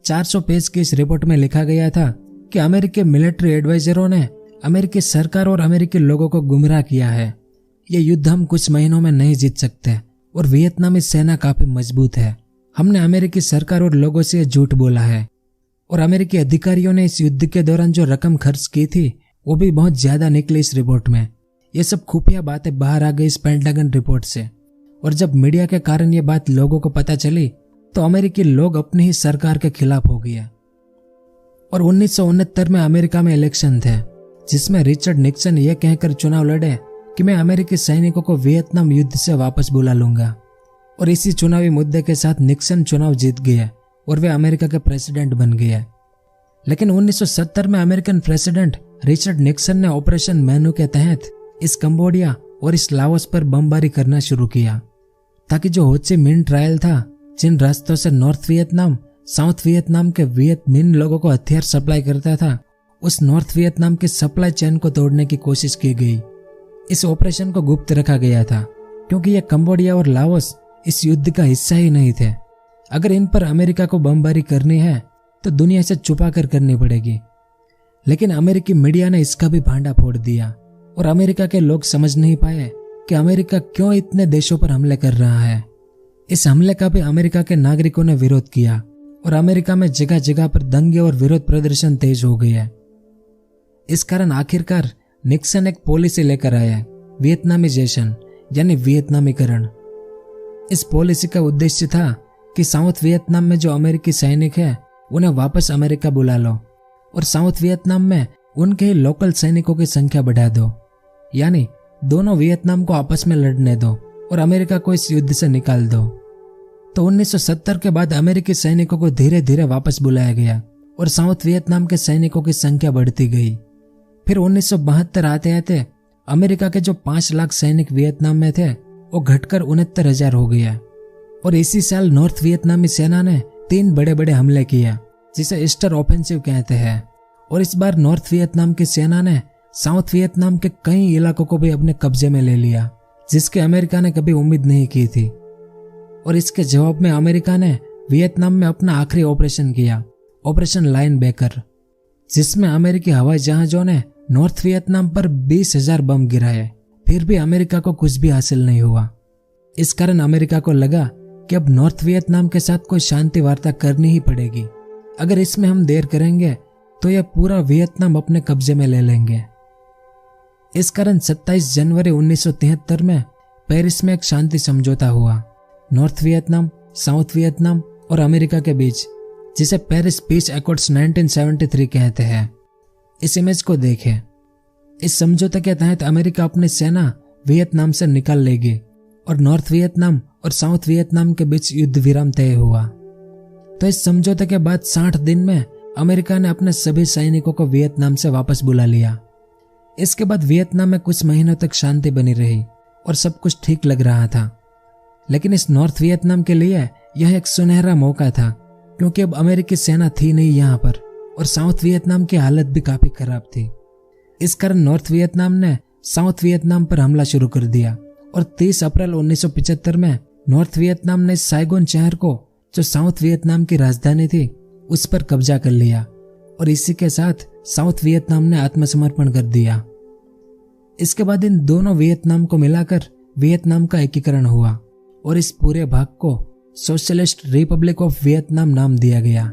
400 पेज की इस रिपोर्ट में लिखा गया था कि अमेरिकी मिलिट्री एडवाइजरों ने अमेरिकी सरकार और अमेरिकी लोगों को गुमराह किया है। ये युद्ध हम कुछ महीनों में नहीं जीत सकते और वियतनामी सेना काफी मजबूत है। हमने अमेरिकी सरकार और लोगों से झूठ बोला है। और अमेरिकी अधिकारियों ने इस युद्ध के दौरान जो रकम खर्च की थी वो भी बहुत ज्यादा निकली इस रिपोर्ट में। ये सब खुफिया बातें बाहर आ गई इस पेंटागन रिपोर्ट से। और जब मीडिया के कारण ये बात लोगों को पता चली तो अमेरिकी लोग अपनी ही सरकार के खिलाफ हो गए। और 1969 में अमेरिका में इलेक्शन थे, जिसमें रिचर्ड निक्सन यह कहकर चुनाव लड़े कि मैं अमेरिकी सैनिकों को वियतनाम युद्ध से वापस बुला लूंगा। और इसी चुनावी मुद्दे के साथ निक्सन चुनाव जीत गए और वे अमेरिका के प्रेसिडेंट बन गए। लेकिन 1970 में अमेरिकन प्रेसिडेंट रिचर्ड निक्सन ने ऑपरेशन मैनू के तहत इस कंबोडिया और इस लाओस पर बमबारी करना शुरू किया, ताकि जो हो ची मिन ट्रायल था, जिन रास्तों से नॉर्थ वियतनाम साउथ वियतनाम के वियत मिन लोगों को हथियार सप्लाई करता था, उस नॉर्थ वियतनाम की सप्लाई चेन को तोड़ने की कोशिश की गई। इस ऑपरेशन को गुप्त रखा गया था क्योंकि यह कंबोडिया और लाओस इस युद्ध का हिस्सा ही नहीं थे। अगर इन पर अमेरिका को बमबारी करनी है तो दुनिया से छुपा कर करनी पड़ेगी। लेकिन अमेरिकी मीडिया ने इसका भी भांडा फोड़ दिया और अमेरिका के लोग समझ नहीं पाए कि अमेरिका क्यों इतने देशों पर हमले कर रहा है। इस हमले का भी अमेरिका के नागरिकों ने विरोध किया और अमेरिका में जगह जगह पर दंगे और विरोध प्रदर्शन तेज हो गए। इस कारण आखिरकार निक्सन एक पॉलिसी लेकर आया, वियतनामीजेशन यानी वियतनामीकरण। इस पॉलिसी का उद्देश्य था कि साउथ वियतनाम में जो अमेरिकी सैनिक है उन्हें वापस अमेरिका बुला लो और साउथ वियतनाम में उनके ही लोकल सैनिकों की संख्या बढ़ा दो, यानी दोनों वियतनाम को आपस में लड़ने दो और अमेरिका को इस युद्ध से निकाल दो। तो 1970 के बाद अमेरिकी सैनिकों को धीरे धीरे वापस बुलाया गया और साउथ वियतनाम के सैनिकों की संख्या बढ़ती गई। फिर 1972 आते आते अमेरिका के जो 5 लाख सैनिक वियतनाम में थे वो घटकर 69,000 हो गया। और इसी साल नॉर्थ वियतनामी सेना ने 3 बड़े बड़े हमले किए, जिसे ईस्टर ऑफेंसिव कहते हैं। और इस बार नॉर्थ वियतनाम की सेना ने साउथ वियतनाम के कई इलाकों को भी अपने कब्जे में ले लिया, जिसके अमेरिका ने कभी उम्मीद नहीं की थी। और इसके जवाब में अमेरिका ने वियतनाम में अपना आखिरी ऑपरेशन किया, ऑपरेशन लायन बेकर, जिसमें अमेरिकी हवाई जहाजों ने नॉर्थ वियतनाम पर 20,000 बम गिराए। फिर भी अमेरिका को कुछ भी हासिल नहीं हुआ। इस कारण अमेरिका को लगा कि अब नॉर्थ वियतनाम के साथ कोई शांति वार्ता करनी ही पड़ेगी। अगर इसमें हम देर करेंगे तो यह पूरा वियतनाम अपने कब्जे में ले लेंगे। इस कारण 27 जनवरी 1973 में पेरिस में एक शांति समझौता हुआ, नॉर्थ वियतनाम, साउथ वियतनाम और अमेरिका के बीच, जिसे पेरिस पीस एकॉर्ड्स 1973 कहते हैं। इस इमेज को देखें। इस समझौते के तहत अमेरिका अपनी सेना वियतनाम से निकाल लेगी और नॉर्थ वियतनाम और साउथ वियतनाम के बीच युद्ध विराम तय हुआ। तो इस समझौते के बाद 60 दिन में अमेरिका ने अपने सभी सैनिकों को वियतनाम से वापस बुला लिया। इसके बाद वियतनाम में कुछ महीनों तक शांति बनी रही और सब कुछ ठीक लग रहा था। लेकिन इस नॉर्थ वियतनाम के लिए यह एक सुनहरा मौका था, क्योंकि अब अमेरिकी सेना थी नहीं यहाँ पर और साउथ वियतनाम की हालत भी काफी खराब थी। इस कारण नॉर्थ वियतनाम ने साउथ वियतनाम पर हमला शुरू कर दिया और 30 अप्रैल 1975 में नॉर्थ वियतनाम ने साइगोन शहर को, जो साउथ वियतनाम की राजधानी थी, उस पर कब्जा कर लिया और इसी के साथ साउथ वियतनाम ने आत्मसमर्पण कर दिया। इसके बाद इन दोनों वियतनाम को मिलाकर वियतनाम का एकीकरण हुआ और इस पूरे भाग को सोशलिस्ट रिपब्लिक ऑफ वियतनाम नाम दिया गया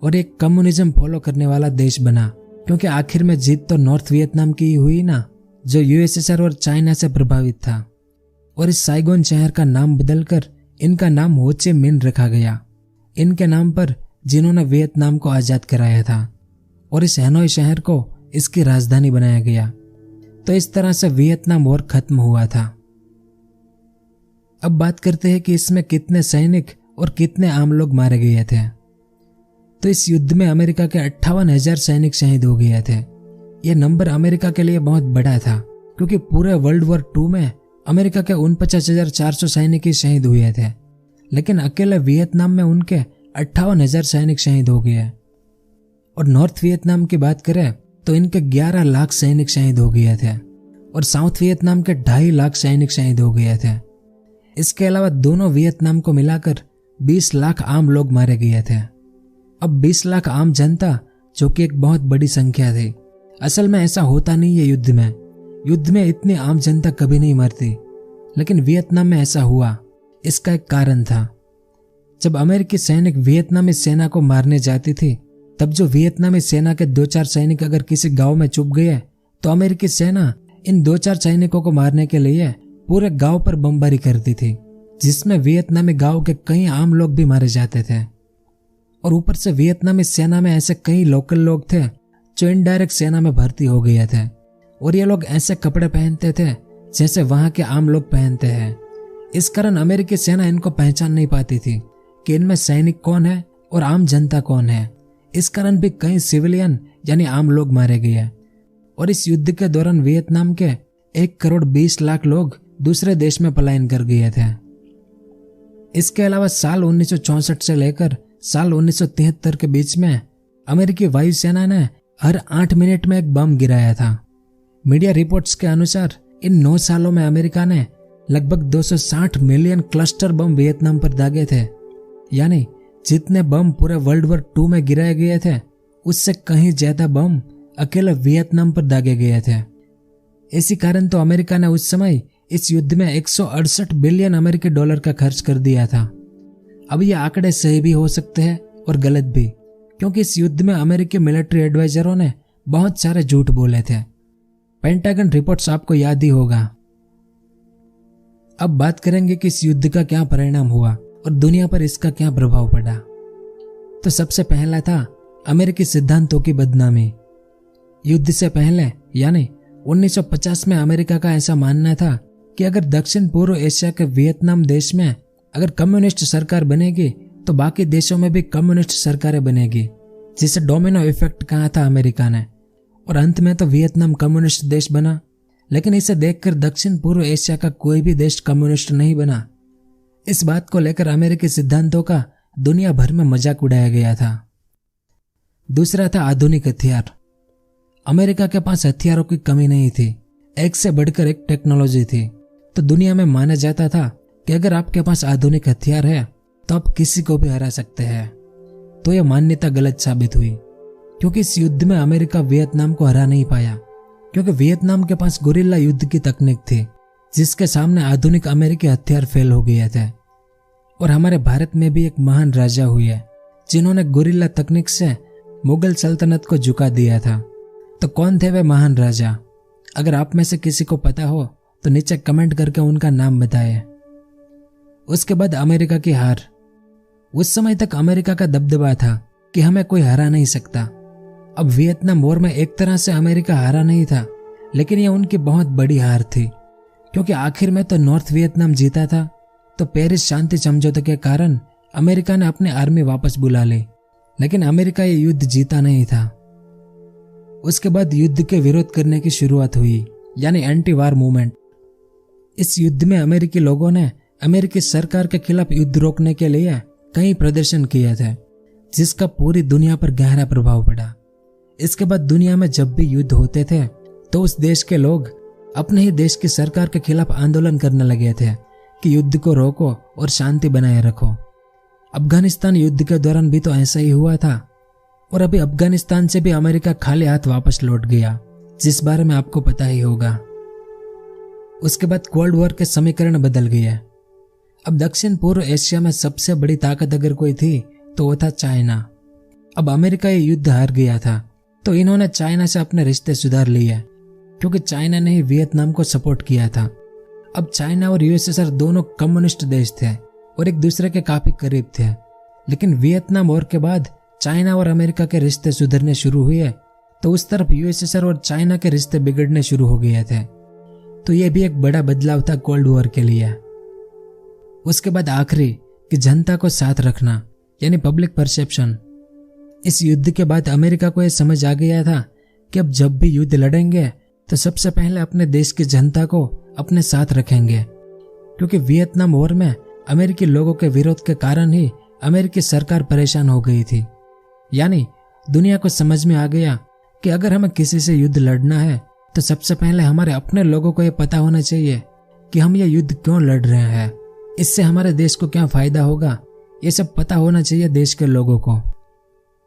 और एक कम्युनिज्म फॉलो करने वाला देश बना, क्योंकि आखिर में जीत तो नॉर्थ वियतनाम की ही हुई ना, जो यूएसएसआर और चाइना से प्रभावित था। और इस साइगोन शहर का नाम बदलकर इनका नाम हो ची मिन रखा गया, इनके नाम पर जिन्होंने वियतनाम को आजाद कराया था। और इस हैनोई शहर को इसकी राजधानी बनाया गया। तो इस तरह से वियतनाम वॉर खत्म हुआ था। अब बात करते हैं कि इसमें कितने सैनिक और कितने आम लोग मारे गए थे। तो इस युद्ध में अमेरिका के 58,000 सैनिक शहीद हो गए थे। यह नंबर अमेरिका के लिए बहुत बड़ा था, क्योंकि पूरे वर्ल्ड वॉर 2 में अमेरिका के 49,400 सैनिक ही शहीद हुए थे, लेकिन अकेले वियतनाम में उनके 58,000 सैनिक शहीद हो गए। और नॉर्थ वियतनाम की बात करें तो इनके 11 लाख सैनिक शहीद हो गए थे और साउथ वियतनाम के 2.5 लाख सैनिक शहीद हो गए थे। इसके अलावा दोनों वियतनाम को मिलाकर 20 लाख आम लोग मारे गए थे। अब 20 लाख आम जनता, जो कि एक बहुत बड़ी संख्या थी। असल में ऐसा होता नहीं है युद्ध में इतनी आम जनता कभी नहीं मरती, लेकिन वियतनाम में ऐसा हुआ। इसका एक कारण था। जब अमेरिकी सैनिक वियतनामी सेना को मारने जाती थी, तब जो वियतनामी सेना के 2-4 सैनिक अगर किसी गांव में छुप गए तो अमेरिकी सेना इन 2-4 सैनिकों को मारने के लिए पूरे गांव पर बमबारी करती थी, जिसमें वियतनामी गांव के कई आम लोग भी मारे जाते थे। और ऊपर से वियतनामी सेना में ऐसे कई लोकल लोग थे जो इनडायरेक्ट सेना में भर्ती हो गए थे, और ये लोग ऐसे कपड़े पहनते थे जैसे वहां के आम लोग पहनते हैं। इस कारण अमेरिकी सेना इनको पहचान नहीं पाती थी कि इनमें सैनिक कौन है और आम जनता कौन है। इस कारण भी कई सिविलियन यानी आम लोग मारे गए। और इस युद्ध के दौरान वियतनाम के 1,20,00,000 लोग दूसरे देश में पलायन कर गए थे। इसके अलावा साल 1964 से लेकर साल 1973 के बीच में अमेरिकी वायुसेना ने हर 8 मिनट में एक बम गिराया था। मीडिया रिपोर्ट्स के अनुसार इन 9 सालों में अमेरिका ने लगभग 260 मिलियन क्लस्टर बम वियतनाम पर दागे थे। यानी जितने बम पूरे वर्ल्ड वॉर 2 में गिराए गए थे उससे कहीं ज्यादा बम अकेले वियतनाम पर दागे गए थे। इसी कारण तो अमेरिका ने उस समय इस युद्ध में 168 बिलियन अमेरिकी डॉलर का खर्च कर दिया था। अब ये आंकड़े सही भी हो सकते हैं और गलत भी, क्योंकि इस युद्ध में अमेरिकी मिलिट्री एडवाइजरों ने बहुत सारे झूठ बोले थे। पेंटागन रिपोर्ट्स आपको याद ही होगा। अब बात करेंगे कि इस युद्ध का क्या परिणाम हुआ और दुनिया पर इसका क्या प्रभाव पड़ा। तो सबसे पहला था अमेरिकी सिद्धांतों की बदनामी। युद्ध से पहले यानी 1950 में अमेरिका का ऐसा मानना था कि अगर दक्षिण पूर्व एशिया के वियतनाम देश में अगर कम्युनिस्ट सरकार बनेगी तो बाकी देशों में भी कम्युनिस्ट सरकारें बनेगी, जिसे डोमिनो इफेक्ट कहा था अमेरिका ने। और अंत में तो वियतनाम कम्युनिस्ट देश बना। लेकिन इसे देखकर दक्षिण पूर्व एशिया का कोई भी देश कम्युनिस्ट नहीं बना। इस बात को लेकर अमेरिकी सिद्धांतों का दुनिया भर में मजाक उड़ाया गया था। दूसरा था आधुनिक हथियार। अमेरिका के पास हथियारों की कमी नहीं थी, एक से बढ़कर एक टेक्नोलॉजी थी। तो दुनिया में माना जाता था कि अगर आपके पास आधुनिक हथियार है तो आप किसी को भी हरा सकते हैं। तो यह मान्यता गलत साबित हुई, क्योंकि इस युद्ध में अमेरिका वियतनाम को हरा नहीं पाया, क्योंकि वियतनाम के पास गुरिल्ला युद्ध की तकनीक थी जिसके सामने आधुनिक अमेरिकी हथियार फेल हो गए थे। और हमारे भारत में भी एक महान राजा हुए जिन्होंने गुरिल्ला तकनीक से मुगल सल्तनत को झुका दिया था। तो कौन थे वे महान राजा? अगर आप में से किसी को पता हो तो नीचे कमेंट करके उनका नाम बताएं। उसके बाद अमेरिका की हार। उस समय तक अमेरिका का दबदबा था कि हमें कोई हरा नहीं सकता। अब वियतनाम वॉर में एक तरह से अमेरिका हारा नहीं था, लेकिन यह उनकी बहुत बड़ी हार थी, क्योंकि आखिर में तो नॉर्थ वियतनाम जीता था। तो पेरिस शांति समझौते के कारण अमेरिका ने अपनी आर्मी वापस बुला ली, लेकिन अमेरिका ये युद्ध जीता नहीं था। उसके बाद युद्ध के विरोध करने की शुरुआत हुई, यानी एंटी वार मूवमेंट। इस युद्ध में अमेरिकी लोगों ने अमेरिकी सरकार के खिलाफ युद्ध रोकने के लिए कई प्रदर्शन किए थे, जिसका पूरी दुनिया पर गहरा प्रभाव पड़ा। इसके बाद दुनिया में जब भी युद्ध होते थे तो उस देश के लोग अपने ही देश की सरकार के खिलाफ आंदोलन करने लगे थे कि युद्ध को रोको और शांति बनाए रखो। अफगानिस्तान युद्ध के दौरान भी तो ऐसा ही हुआ था, और अभी अफगानिस्तान से भी अमेरिका खाली हाथ वापस लौट गया, जिस बारे में आपको पता ही होगा। उसके बाद कोल्ड वॉर के समीकरण बदल गए। अब दक्षिण पूर्व एशिया में सबसे बड़ी ताकत अगर कोई थी तो वो था चाइना। अब अमेरिका ये युद्ध हार गया था, तो इन्होंने चाइना से अपने रिश्ते सुधार लिए, क्योंकि चाइना ने ही वियतनाम को सपोर्ट किया था। अब चाइना और यूएसएसआर दोनों कम्युनिस्ट देश थे और एक दूसरे के काफी करीब थे। लेकिन वियतनाम वॉर के बाद चाइना और अमेरिका के रिश्ते सुधरने शुरू हुए, तो उस तरफ यूएसएसआर और चाइना के रिश्ते बिगड़ने शुरू हो गए थे। तो यह भी एक बड़ा बदलाव था कोल्ड वॉर के लिए। उसके बाद आखिरी कि जनता को साथ रखना, यानी पब्लिक परसेप्शन। इस युद्ध के बाद अमेरिका को यह समझ आ गया था कि अब जब भी युद्ध लड़ेंगे तो सबसे पहले अपने देश की जनता को अपने साथ रखेंगे, क्योंकि वियतनाम वॉर में अमेरिकी लोगों के विरोध के कारण ही अमेरिकी सरकार परेशान हो गई थी। यानी दुनिया को समझ में आ गया कि अगर हमें किसी से युद्ध लड़ना है तो सबसे पहले हमारे अपने लोगों को यह पता होना चाहिए कि हम यह युद्ध क्यों लड़ रहे हैं, इससे हमारे देश को क्या फायदा होगा, ये सब पता होना चाहिए देश के लोगों को।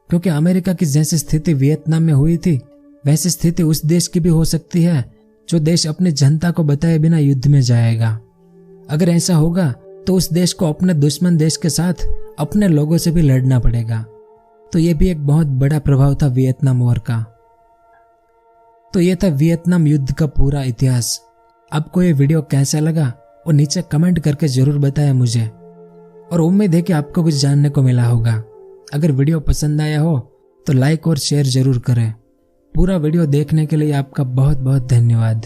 क्योंकि अमेरिका की जैसी स्थिति वियतनाम में हुई थी वैसी स्थिति उस देश की भी हो सकती है जो देश अपनी जनता को बताए बिना युद्ध में जाएगा। अगर ऐसा होगा तो उस देश को अपने दुश्मन देश के साथ अपने लोगों से भी लड़ना पड़ेगा। तो यह भी एक बहुत बड़ा प्रभाव था वियतनाम वॉर का। तो यह था वियतनाम युद्ध का पूरा इतिहास। आपको ये वीडियो कैसा लगा और नीचे कमेंट करके जरूर बताएं मुझे, और उम्मीद है कि आपको कुछ जानने को मिला होगा। अगर वीडियो पसंद आया हो तो लाइक और शेयर जरूर करें। पूरा वीडियो देखने के लिए आपका बहुत बहुत धन्यवाद।